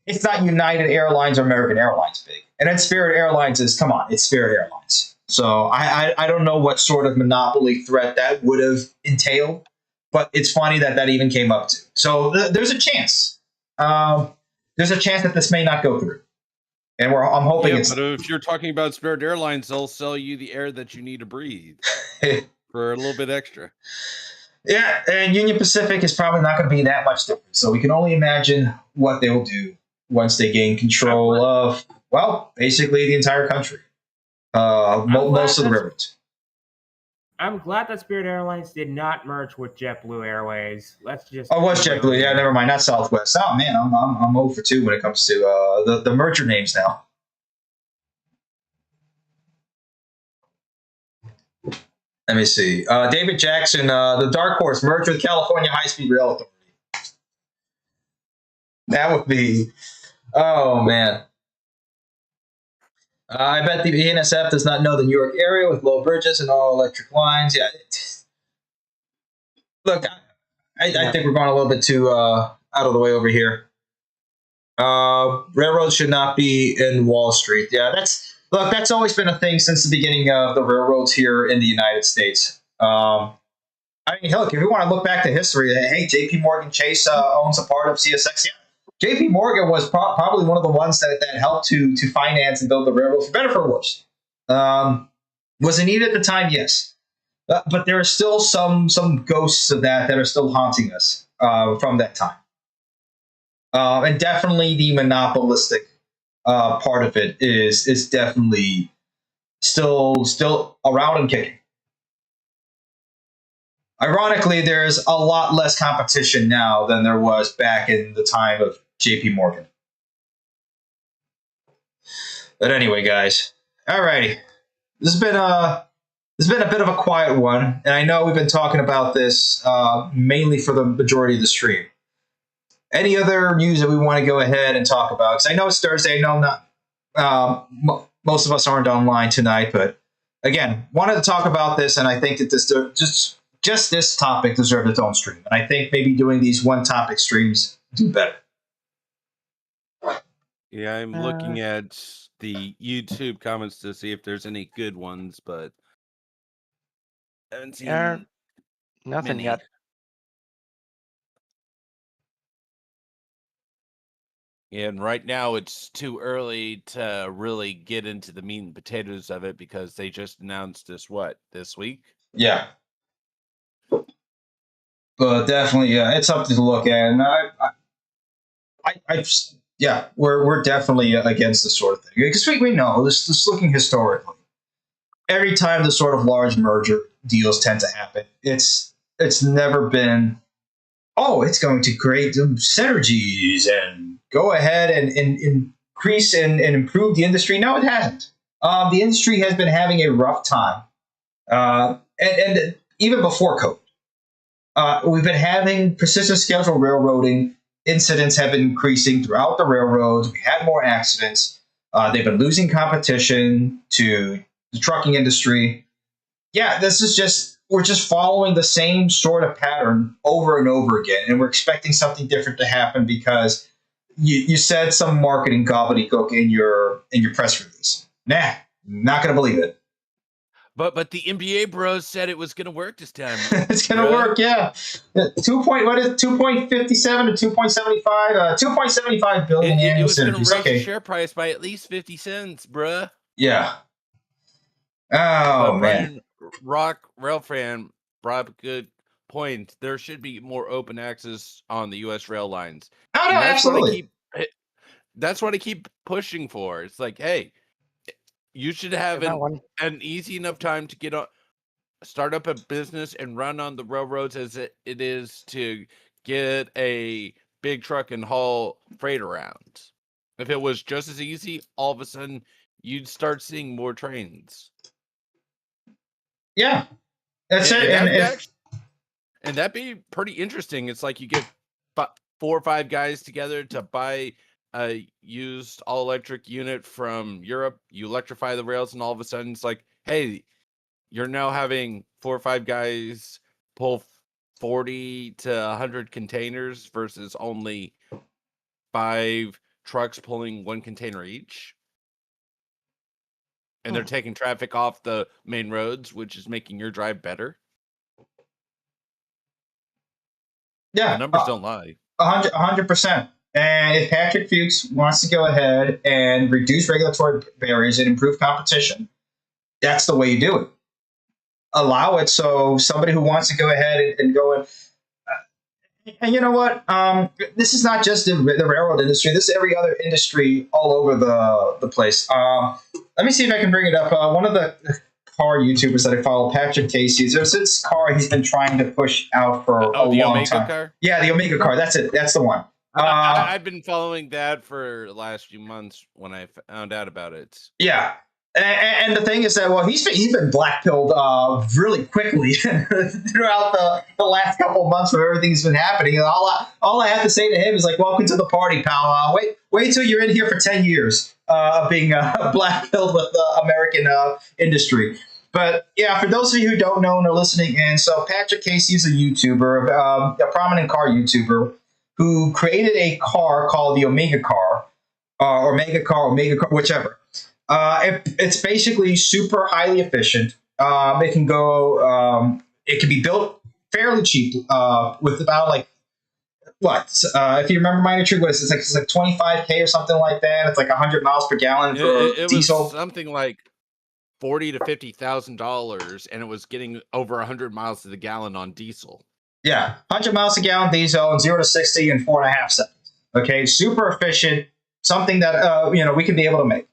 it's not United Airlines or American Airlines big. And then Spirit Airlines is, come on, it's Spirit Airlines. So I don't know what sort of monopoly threat that would have entailed, but it's funny that even came up to. So there's a chance. There's a chance that this may not go through. And I'm hoping it's. But if you're talking about Spirit Airlines, they'll sell you the air that you need to breathe for a little bit extra. Yeah, and Union Pacific is probably not going to be that much different. So we can only imagine what they will do once they gain control of, well, basically the entire country. Most of the railroads. I'm glad that Spirit Airlines did not merge with JetBlue Airways. Let's just. Oh, was JetBlue? Yeah, never mind. Not Southwest. Oh man, I'm 0 for 2 when it comes to the merger names now. Let me see. David Jackson, the Dark Horse merged with California High Speed Rail Authority. That would be. Oh man. I bet the NSF does not know the New York area with low bridges and all electric lines. Yeah. Look, I think we're going a little bit too out of the way over here. Railroads should not be in Wall Street. Yeah, that's always been a thing since the beginning of the railroads here in the United States. I mean, look, if you want to look back to history, hey, J.P. Morgan Chase owns a part of CSX. Yeah. J.P. Morgan was probably one of the ones that helped to finance and build the railroad, for better or for worse. Was it needed at the time? Yes. But there are still some ghosts of that are still haunting us from that time. And definitely the monopolistic part of it is definitely still around and kicking. Ironically, there's a lot less competition now than there was back in the time of J.P. Morgan. But anyway, guys, alrighty, this has been a bit of a quiet one, and I know we've been talking about this mainly for the majority of the stream. Any other news that we want to go ahead and talk about? Because I know it's Thursday. I know not most of us aren't online tonight, but again, wanted to talk about this, and I think that this just this topic deserves its own stream, and I think maybe doing these one topic streams do better. Yeah, I'm looking at the YouTube comments to see if there's any good ones, but I haven't seen nothing many. yet. And right now it's too early to really get into the meat and potatoes of it because they just announced this week? Yeah. But definitely, yeah, it's something to look at. And we're definitely against this sort of thing. Because we know, this looking historically, every time this sort of large merger deals tend to happen, it's never been, oh, it's going to create synergies and go ahead and increase and improve the industry. No, it hasn't. The industry has been having a rough time. And even before COVID, we've been having persistent scheduled railroading. Incidents have been increasing throughout the railroads. We had more accidents. They've been losing competition to the trucking industry. Yeah, we're just following the same sort of pattern over and over again, and we're expecting something different to happen because you said some marketing gobbledygook in your press release. Nah, not gonna believe it. But the NBA bros said it was gonna work this time. It's gonna work, yeah. 2.57 to 2.75, 2.75 billion. It was gonna raise the share price by at least 50 cents, bruh. Yeah. Oh but man. Rock Rail fan brought up a good point. There should be more open access on the U.S. rail lines. Oh no, absolutely. That's what I keep pushing for. It's like, hey, you should have an easy enough time to start up a business and run on the railroads as it is to get a big truck and haul freight around. If it was just as easy, all of a sudden you'd start seeing more trains. Yeah, that's it. And that'd be pretty interesting. It's like you get 4 or 5 guys together to buy a used all-electric unit from Europe. You electrify the rails, and all of a sudden it's like, hey, you're now having 4 or 5 guys pull 40 to 100 containers versus only 5 trucks pulling 1 container each. And they're taking traffic off the main roads, which is making your drive better. Yeah, the numbers don't lie. 100%. And if Patrick Fuchs wants to go ahead and reduce regulatory barriers and improve competition, that's the way you do it. Allow it so somebody who wants to go ahead and go in. And you know what? This is not just the railroad industry. This is every other industry all over the place. Let me see if I can bring it up. One of the car YouTubers that I follow, Patrick Casey. There's this car he's been trying to push out for a the long Omega time. car? Yeah, the Omega car. That's it. That's the one. I've been following that for the last few months when I found out about it. Yeah. And the thing is that, well, he's been blackpilled really quickly throughout the last couple of months of everything's been happening. And all I have to say to him is like, welcome to the party, pal. Wait till you're in here for 10 years of being blackpilled with the American industry. But yeah, for those of you who don't know and are listening in, so Patrick Casey is a YouTuber, a prominent car YouTuber who created a car called the Omega car, or Omega car, whichever. It's basically super highly efficient. It can go. It can be built fairly cheap with about like what? If you remember Minor Tree, what is it? It's like 25K or something like that. It's like 100 miles per gallon for It diesel. was something like $40,000 to $50,000, and it was getting over 100 miles to the gallon on diesel. Yeah, 100 miles a gallon diesel and 0 to 60 in 4.5 seconds. Okay, super efficient. Something that we can be able to make.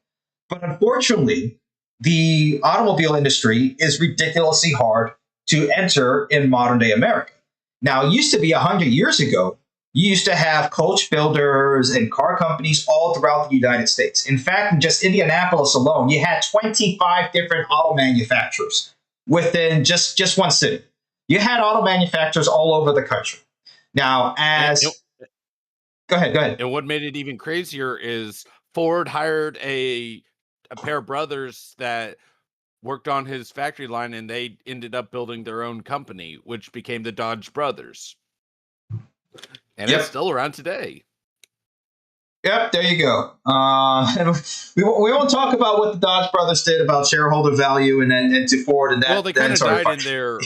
But unfortunately, the automobile industry is ridiculously hard to enter in modern day America. Now, it used to be 100 years ago, you used to have coach builders and car companies all throughout the United States. In fact, in just Indianapolis alone, you had 25 different auto manufacturers within just one city. You had auto manufacturers all over the country. Now, go ahead. And what made it even crazier is Ford hired a pair of brothers that worked on his factory line, and they ended up building their own company, which became the Dodge Brothers. And it's still around today. Yep, there you go. We won't talk about what the Dodge Brothers did about shareholder value and to Ford and that. Well, they kind of died in their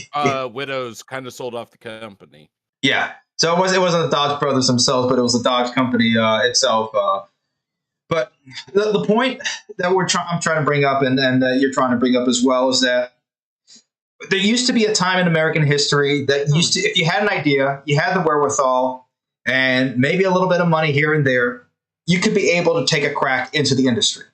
widows kind of sold off the company. Yeah, so it wasn't the Dodge Brothers themselves, but it was the Dodge company itself. But the point that I'm trying to bring up, and that you're trying to bring up as well, is that there used to be a time in American history that used to, if you had an idea, you had the wherewithal, and maybe a little bit of money here and there, you could be able to take a crack into the industry.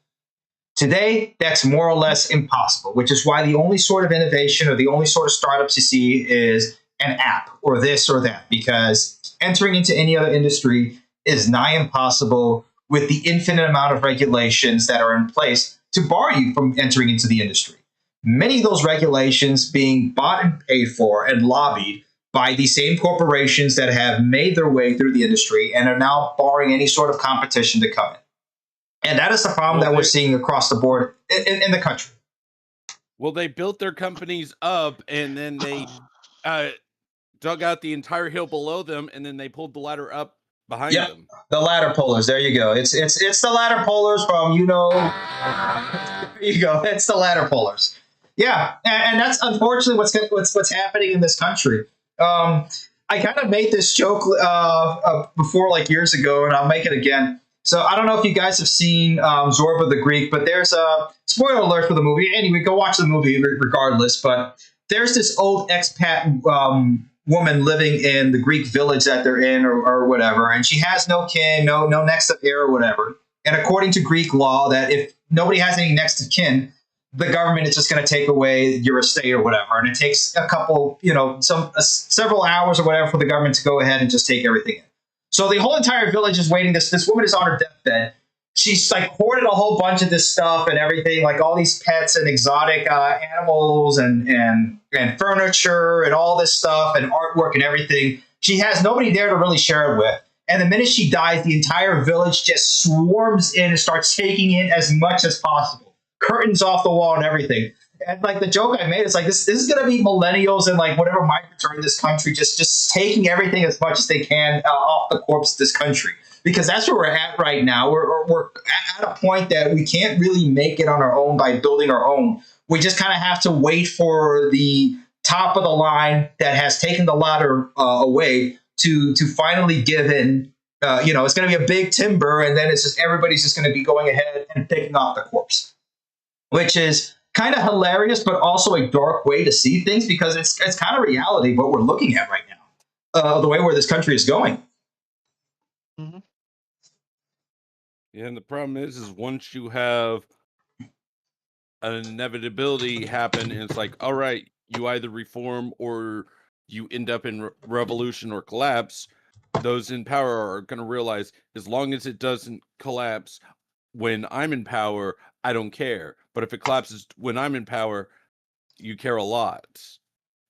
Today, that's more or less impossible, which is why the only sort of innovation or the only sort of startups you see is an app or this or that, because entering into any other industry is nigh impossible with the infinite amount of regulations that are in place to bar you from entering into the industry. Many of those regulations being bought and paid for and lobbied by the same corporations that have made their way through the industry and are now barring any sort of competition to come in. And that is the problem that we're seeing across the board in the country. Well, they built their companies up, and then they dug out the entire hill below them, and then they pulled the ladder up behind them. The ladder pullers. There you go. It's the ladder pullers from there you go. It's the ladder pullers. Yeah, and that's unfortunately what's happening in this country. I kind of made this joke before, like years ago, and I'll make it again. So I don't know if you guys have seen Zorba the Greek, but there's a spoiler alert for the movie. Anyway, go watch the movie regardless. But there's this old expat woman living in the Greek village that they're in, or whatever, and she has no kin, no next of heir or whatever. And according to Greek law, that if nobody has any next of kin, the government is just going to take away your estate or whatever. And it takes a couple, several hours or whatever for the government to go ahead and just take everything in. So the whole entire village is waiting. This woman is on her deathbed. She's like hoarded a whole bunch of this stuff and everything, like all these pets and exotic animals and furniture and all this stuff and artwork and everything. She has nobody there to really share it with. And the minute she dies, the entire village just swarms in and starts taking in as much as possible. Curtains off the wall and everything. And like the joke I made is like this is going to be millennials and like whatever migrants are in this country just taking everything as much as they can off the corpse of this country, because that's where we're at right now. We're at a point that we can't really make it on our own by building our own. We just kind of have to wait for the top of the line that has taken the ladder away to finally give in. It's going to be a big timber, and then it's just everybody's just going to be going ahead and picking off the corpse, which is kind of hilarious, but also a dark way to see things, because it's kind of reality what we're looking at right now, the way where this country is going. Mm-hmm. Yeah, and the problem is once you have an inevitability happen, and it's like, all right, you either reform or you end up in revolution or collapse. Those in power are going to realize, as long as it doesn't collapse when I'm in power, I don't care. But if it collapses when I'm in power, you care a lot.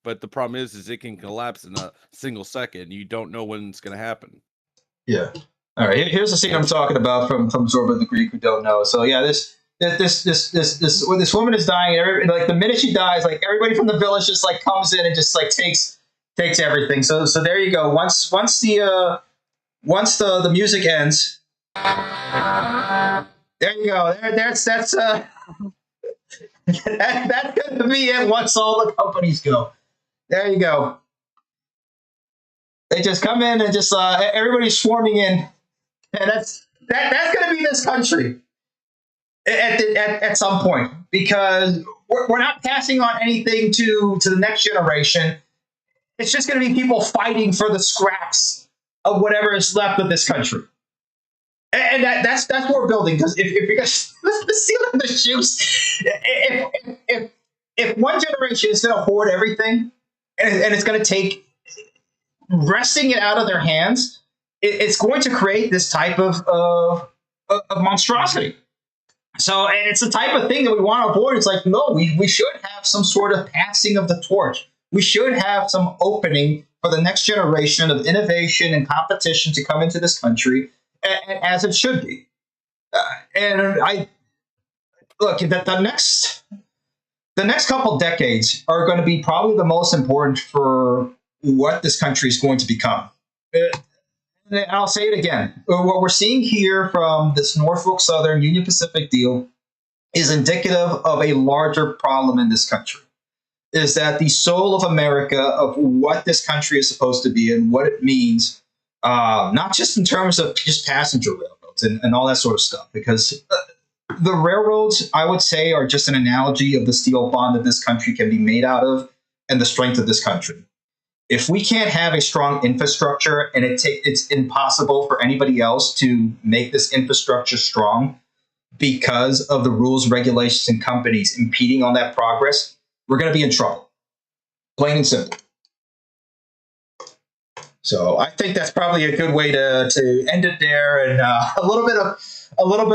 But the problem is it can collapse in a single second. You don't know when it's going to happen. Yeah. All right. Here's the scene I'm talking about from Zorba the Greek, who don't know. So yeah, when this woman is dying, like the minute she dies, like everybody from the village just like comes in and just like takes everything. So there you go. Once the music ends, there you go. That's that's gonna be it. Once all the companies go, there you go. They just come in and just everybody's swarming in, and that's going to be this country at some point, because we're not passing on anything to the next generation. It's just going to be people fighting for the scraps of whatever is left of this country, and that's what we're building. Because if you're going to seal in the shoes, if one generation is going to hoard everything, and it's going to take wresting it out of their hands, it's going to create this type of monstrosity. So, and it's the type of thing that we want to avoid. It's like, no, we should have some sort of passing of the torch. We should have some opening for the next generation of innovation and competition to come into this country, as it should be. And I look that the next couple decades are going to be probably the most important for what this country is going to become. And I'll say it again. What we're seeing here from this Norfolk Southern Union Pacific deal is indicative of a larger problem in this country. Is that the soul of America, of what this country is supposed to be and what it means, not just in terms of just passenger railroads and all that sort of stuff, because the railroads, I would say, are just an analogy of the steel bond that this country can be made out of and the strength of this country. If we can't have a strong infrastructure, and it's impossible for anybody else to make this infrastructure strong because of the rules, regulations, and companies impeding on that progress, we're going to be in trouble. Plain and simple. So I think that's probably a good way to end it there, and a little bit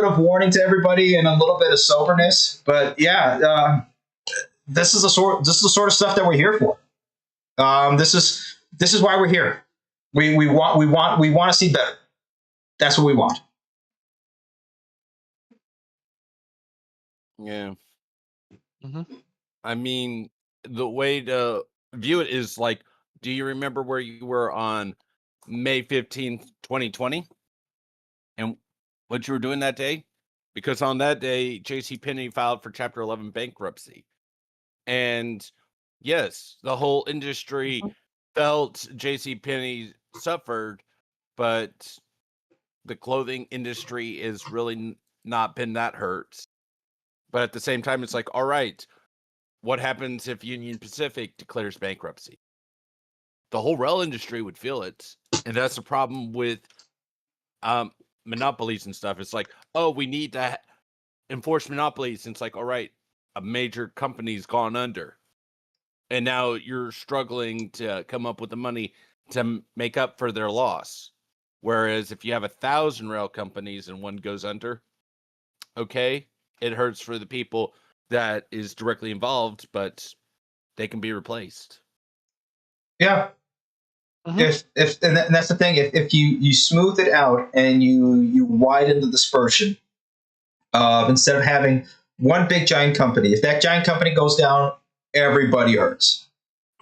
of warning to everybody and a little bit of soberness. But yeah, this is the sort of stuff that we're here for. This is why we're here. We want to see better. That's what we want. Yeah. Mhm. I mean, the way to view it is like, do you remember where you were on May 15th, 2020? And what you were doing that day? Because on that day, JCPenney filed for Chapter 11 bankruptcy. And yes, the whole industry felt JCPenney suffered, but the clothing industry is really not been that hurt. But at the same time, it's like, all right, what happens if Union Pacific declares bankruptcy? The whole rail industry would feel it. And that's the problem with monopolies and stuff. It's like, oh, we need to enforce monopolies. And it's like, all right, a major company's gone under. And now you're struggling to come up with the money to make up for their loss. Whereas if you have 1,000 rail companies and one goes under, okay, it hurts for the people that is directly involved, but they can be replaced. Yeah. Mhm. And that's the thing. If you smooth it out and you widen the dispersion, instead of having one big giant company, if that giant company goes down, everybody hurts.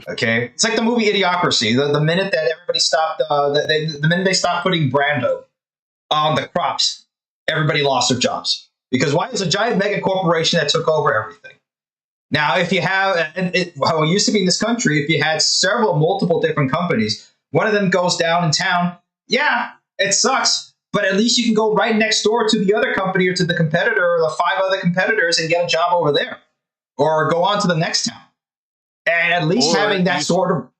Okay, it's like the movie Idiocracy. The minute that everybody stopped, the minute they stopped putting Brando on the crops, everybody lost their jobs. Because why? Is a giant mega corporation that took over everything. Now, if you have, how it used to be in this country, if you had multiple different companies, one of them goes down in town, yeah, it sucks. But at least you can go right next door to the other company or to the competitor or the 5 other competitors and get a job over there, or go on to the next town. And at least Or having that sort of,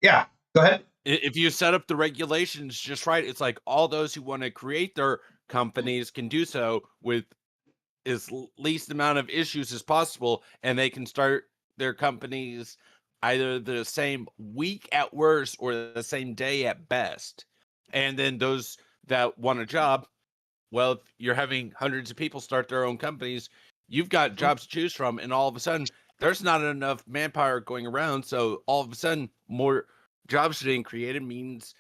yeah, go ahead. If you set up the regulations just right, it's like all those who want to create their companies can do so with as least amount of issues as possible, and they can start their companies either the same week at worst or the same day at best. And then those that want a job, well, if you're having hundreds of people start their own companies, you've got jobs to choose from, and all of a sudden there's not enough manpower going around. So all of a sudden more jobs being created means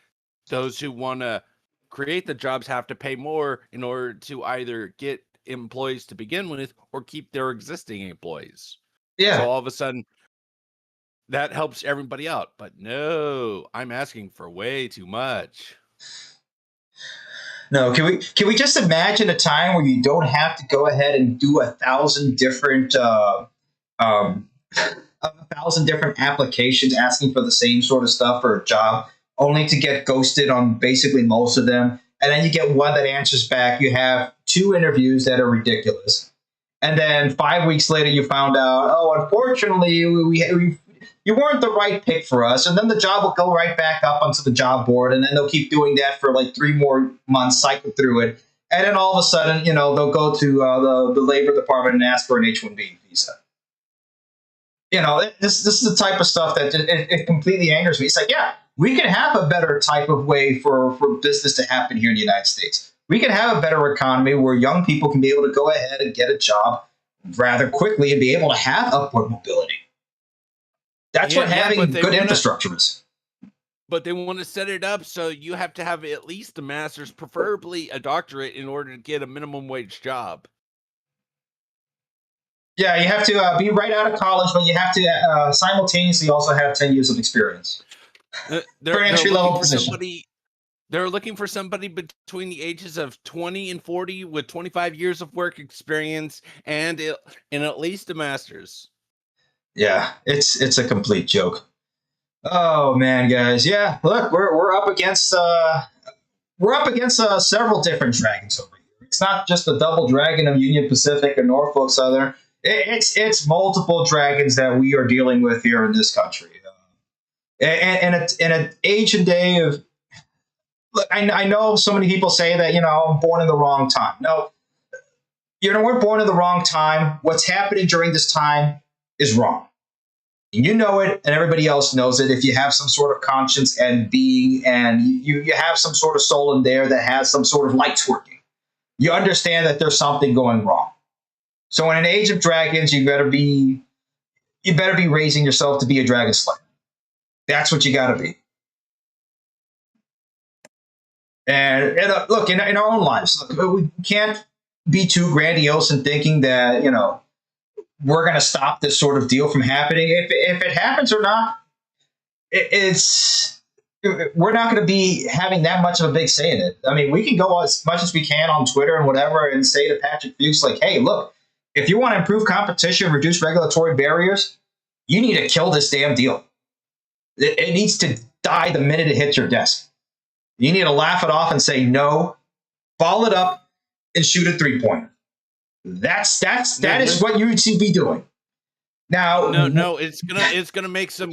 those who want to create the jobs have to pay more in order to either get employees to begin with or keep their existing employees. Yeah. So all of a sudden that helps everybody out. But no, I'm asking for way too much. No, can we just imagine a time where you don't have to go ahead and do 1,000 different 1,000 different applications asking for the same sort of stuff for a job, only to get ghosted on basically most of them, and then you get one that answers back. You have 2 interviews that are ridiculous, and then 5 weeks later you found out, oh, unfortunately, we you weren't the right pick for us. And then the job will go right back up onto the job board, and then they'll keep doing that for like 3 more months, cycle through it. And then all of a sudden, they'll go to the Labor Department and ask for an H-1B visa. This is the type of stuff that it completely angers me. It's like, yeah, we can have a better type of way for business to happen here in the United States. We can have a better economy where young people can be able to go ahead and get a job rather quickly and be able to have upward mobility. That's what having good infrastructure is. But they want to set it up so you have to have at least a master's, preferably a doctorate, in order to get a minimum wage job. Yeah, you have to be right out of college, but you have to simultaneously also have 10 years of experience for an entry-level position. They're looking for somebody between the ages of 20 and 40 with 25 years of work experience and at least a master's. Yeah, it's a complete joke. Oh man, guys. Yeah, look, we're up against several different dragons over here. It's not just the double dragon of Union Pacific and Norfolk Southern. It's multiple dragons that we are dealing with here in this country. And in an age and day of, look, I know so many people say that I'm born in the wrong time. No, we're born in the wrong time. What's happening during this time is wrong. You know it, and everybody else knows it. If you have some sort of conscience and being, and you have some sort of soul in there that has some sort of lights working, you understand that there's something going wrong. So in an age of dragons, you better be raising yourself to be a dragon slayer. That's what you got to be. And look, in our own lives, look, we can't be too grandiose in thinking that we're going to stop this sort of deal from happening. If it happens or not, we're not going to be having that much of a big say in it. I mean, we can go as much as we can on Twitter and whatever and say to Patrick Fuchs, like, hey, look, if you want to improve competition, reduce regulatory barriers, you need to kill this damn deal. It needs to die the minute it hits your desk. You need to laugh it off and say no, follow it up, and shoot a 3-pointer. That is what you should be doing. Now, no, it's gonna make some.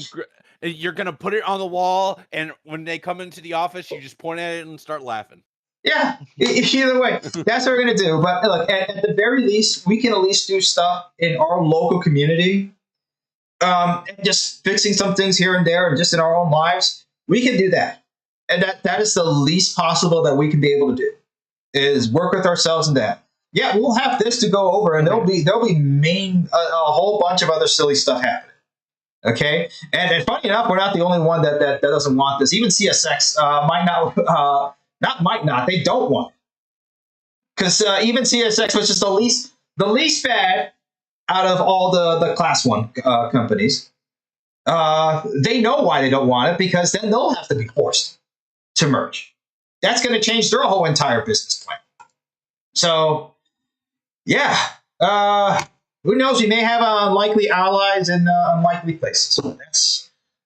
You're gonna put it on the wall, and when they come into the office, you just point at it and start laughing. Yeah, either way, that's what we're gonna do. But look, at the very least, we can at least do stuff in our local community, and just fixing some things here and there, and just in our own lives, we can do that. And that is the least possible that we can be able to do, is work with ourselves in that. Yeah, we'll have this to go over, and there'll be a whole bunch of other silly stuff happening. Okay, and funny enough, we're not the only one that doesn't want this. Even CSX might not. They don't want it, because even CSX, which is the least bad out of all the Class 1 companies, they know why they don't want it, because then they'll have to be forced to merge. That's going to change their whole entire business plan. So, yeah, who knows? We may have unlikely allies in unlikely places. So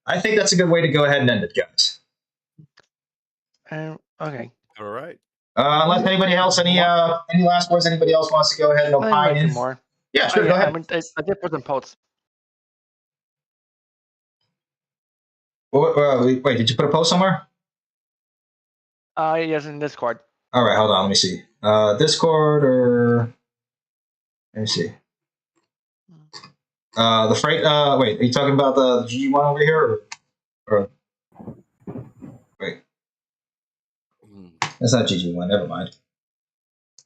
I think that's a good way to go ahead and end it, guys. Okay. All right. Unless anybody else, any last words anybody else wants to go ahead and opine in? More. Yeah, sure, go ahead. I did put some posts. Wait, did you put a post somewhere? Yes, in Discord. All right, hold on, let me see. Discord or... Let me see. The freight. Wait, are you talking about the GG1 over here, or wait? That's not GG1. Never mind.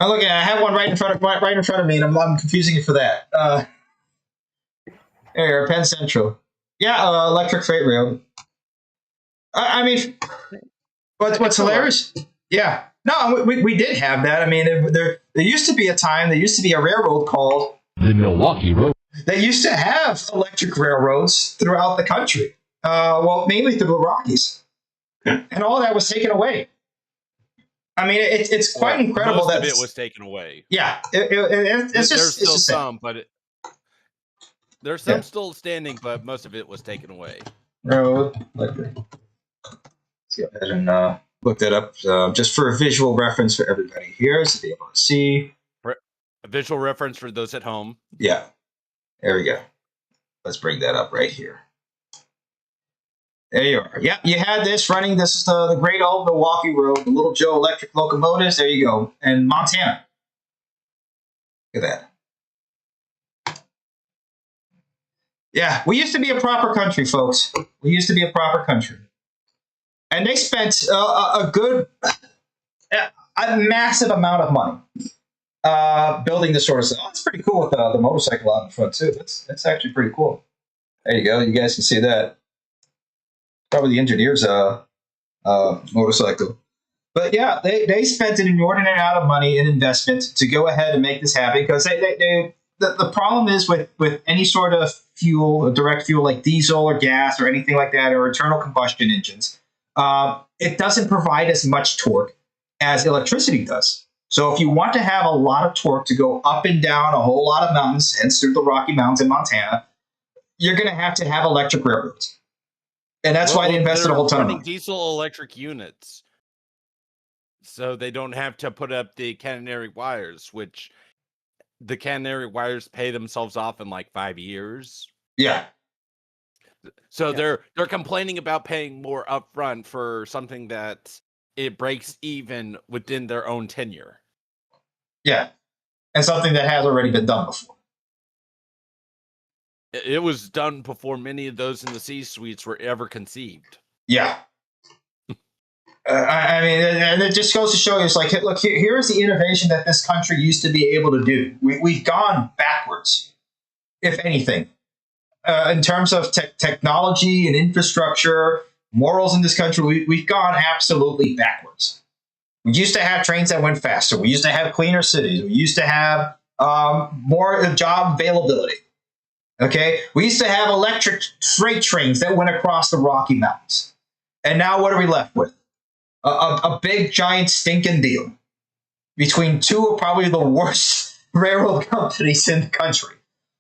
Oh, look, I have one right in front of me, and I'm confusing it for that. Here, Penn Central. Yeah, electric freight rail. I mean, what's hilarious? Yeah, no, we did have that. I mean, there used to be a time. There used to be a railroad called the Milwaukee Road. They used to have electric railroads throughout the country. Well, mainly through the Rockies, and all that was taken away. I mean, it's quite incredible most that of it was taken away. Yeah, it's just there's still just some, but there's some still standing, but most of it was taken away. Railroad electric. Let's go ahead and look that up just for a visual reference for everybody here, so be able to see. A visual reference for those at home. Yeah, there we go. Let's bring that up right here. There you are. Yeah, you had this running. This is the great old Milwaukee Road, the Little Joe electric locomotives. There you go. And Montana. Look at that. Yeah, we used to be a proper country, folks. We used to be a proper country. And they spent a massive amount of money building this sort of stuff. Oh, it's pretty cool with the motorcycle out in front, too. That's actually pretty cool. There you go. You guys can see that. Probably the engineer's motorcycle. But yeah, they spent an inordinate amount of money and investment to go ahead and make this happen because the problem is with any sort of fuel, direct fuel like diesel or gas or anything like that, or internal combustion engines, it doesn't provide as much torque as electricity does. So if you want to have a lot of torque to go up and down a whole lot of mountains, hence through the Rocky Mountains in Montana, you're going to have electric railroads. And that's why they invested a whole ton of money. Diesel electric units. So they don't have to put up the catenary wires, which the catenary wires pay themselves off in like 5 years. Yeah. So they're complaining about paying more upfront for something that it breaks even within their own tenure. Yeah. And something that has already been done before. It was done before many of those in the C-suites were ever conceived. Yeah. I mean, and it just goes to show you, it's like, look, here's the innovation that this country used to be able to do. We've gone backwards, if anything, in terms of technology and infrastructure, morals in this country. We've gone absolutely backwards. We used to have trains that went faster. We used to have cleaner cities. We used to have more job availability. Okay, we used to have electric freight trains that went across the Rocky Mountains. And now what are we left with? A big, giant, stinking deal between two of probably the worst railroad companies in the country.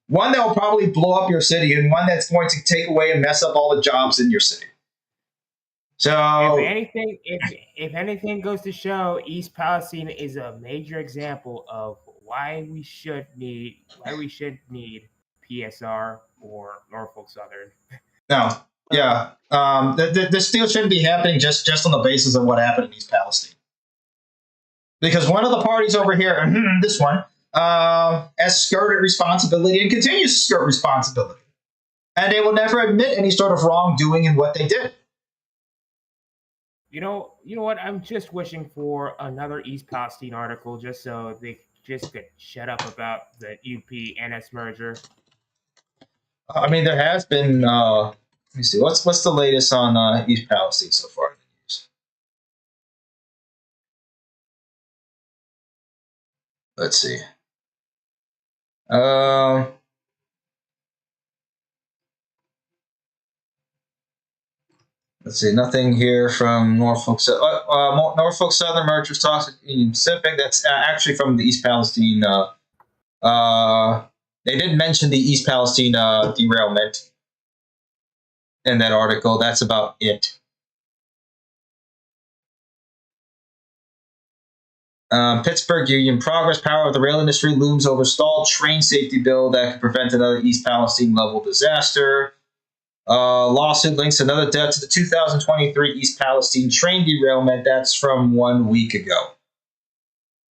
One that will probably blow up your city, and one that's going to take away and mess up all the jobs in your city. So, if anything goes to show, East Palestine is a major example of why we should need PSR or Norfolk Southern. No, yeah. This deal shouldn't be happening just on the basis of what happened in East Palestine. Because one of the parties over here, this one, has skirted responsibility and continues to skirt responsibility. And they will never admit any sort of wrongdoing in what they did. You know what? I'm just wishing for another East Palestine article just so they just could shut up about the UP-NS merger. I mean, there has been. Let me see. What's the latest on East Palestine so far in the news? Let's see. Let's see. Nothing here from Norfolk. Norfolk Southern mergers talks in Pacific. That's actually from the East Palestine. They didn't mention the East Palestine derailment in that article. That's about it. Pittsburgh Union progress. Power of the rail industry looms over stalled train safety bill that could prevent another East Palestine level disaster. Lawsuit links another death to the 2023 East Palestine train derailment. That's from 1 week ago.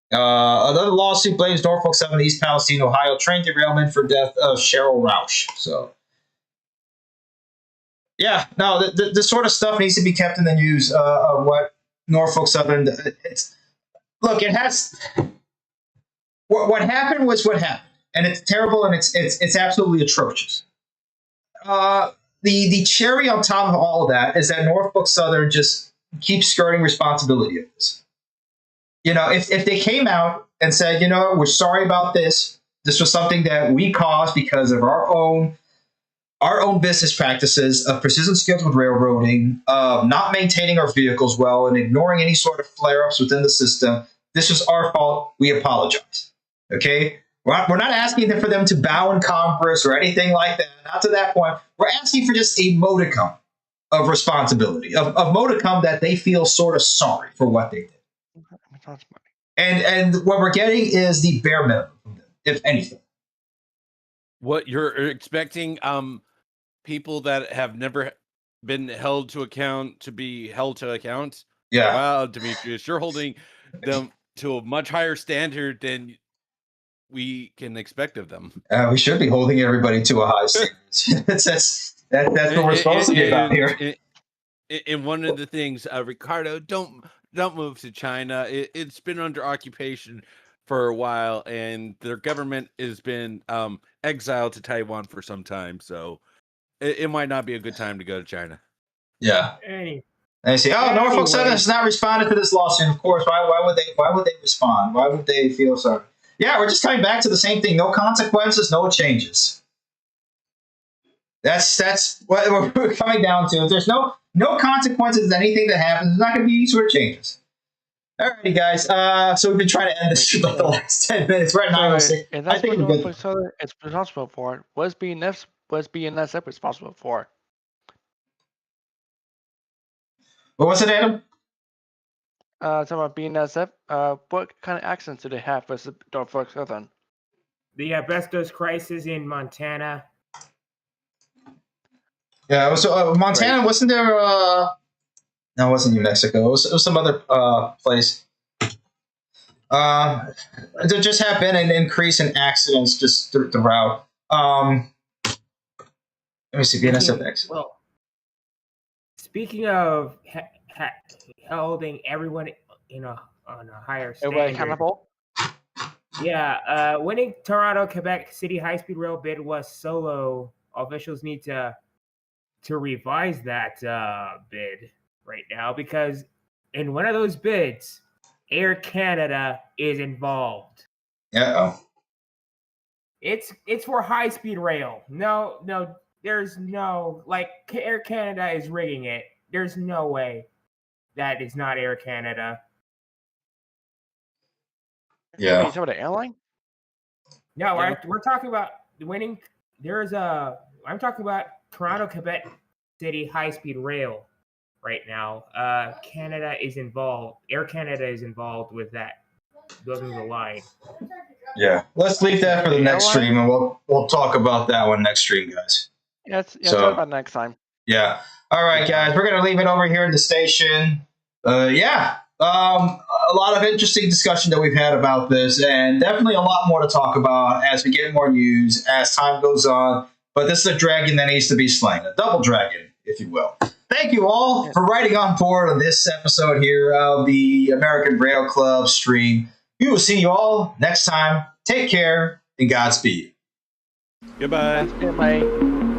Another lawsuit blames Norfolk Southern East Palestine, Ohio train derailment for death of Cheryl Rausch. So, yeah, no, this sort of stuff needs to be kept in the news of what Norfolk Southern. Look, it has. What happened was what happened, and it's terrible, and it's absolutely atrocious. The cherry on top of all of that is that Norfolk Southern just keeps skirting responsibility of this. If they came out and said, we're sorry about this. This was something that we caused because of our own business practices of precision scheduled railroading, not maintaining our vehicles well, and ignoring any sort of flare-ups within the system. This was our fault. We apologize. Okay? We're not asking for them to bow in Congress or anything like that. Not to that point. We're asking for just a modicum of responsibility, of modicum that they feel sort of sorry for what they did. And what we're getting is the bare minimum from them, if anything. What you're expecting people that have never been held to account to be held to account? Yeah. Wow, Demetrius, you're holding them to a much higher standard than we can expect of them. We should be holding everybody to a high standard. that's what we're supposed to be about here. And one of the things, Ricardo, don't move to China. It's been under occupation for a while, and their government has been exiled to Taiwan for some time. So it might not be a good time to go to China. Yeah. And they say, Norfolk Southern has not responded to this lawsuit. Of course, why would they respond? Why would they feel sorry? Yeah, we're just coming back to the same thing. No consequences, no changes. That's what we're coming down to. If there's no consequences to anything that happens, there's not going to be any sort of changes. Alrighty, guys. So we've been trying to end this for like the last 10 minutes. We're at 9:06. And that's I think what we're Norfolk good. Southern is responsible for. What's BNSF responsible for? What was it, Adam? Talking about BNSF, what kind of accidents do they have with Norfolk Southern? The asbestos crisis in Montana. Yeah, it was Montana. Right. Wasn't there? No, it wasn't New Mexico. It was some other place. There just have been an increase in accidents just throughout. Let me see. BNSF accident. Well, speaking of holding everyone on a higher standard. Everybody accountable? Yeah, winning Toronto Quebec City high speed rail bid was solo. Officials need to revise that bid right now because in one of those bids, Air Canada is involved. Uh-oh. It's for high speed rail. No, there's no Air Canada is rigging it. There's no way that is not Air Canada. Yeah. Are you talking about the airline? No, yeah. We're talking about winning. I'm talking about Toronto Quebec City high speed rail right now. Canada is involved. Air Canada is involved with that, building the line. Yeah, let's leave that for the next stream, and we'll talk about that one next stream, guys. Talk about next time. Yeah. All right, guys, we're gonna leave it over here in the station. A lot of interesting discussion that we've had about this, and definitely a lot more to talk about as we get more news as time goes on. But this is a dragon that needs to be slain, a double dragon, if you will. Thank you all for writing on board on this episode here of the American Rail Club stream. We will see you all next time. Take care and Godspeed. Goodbye. Goodbye.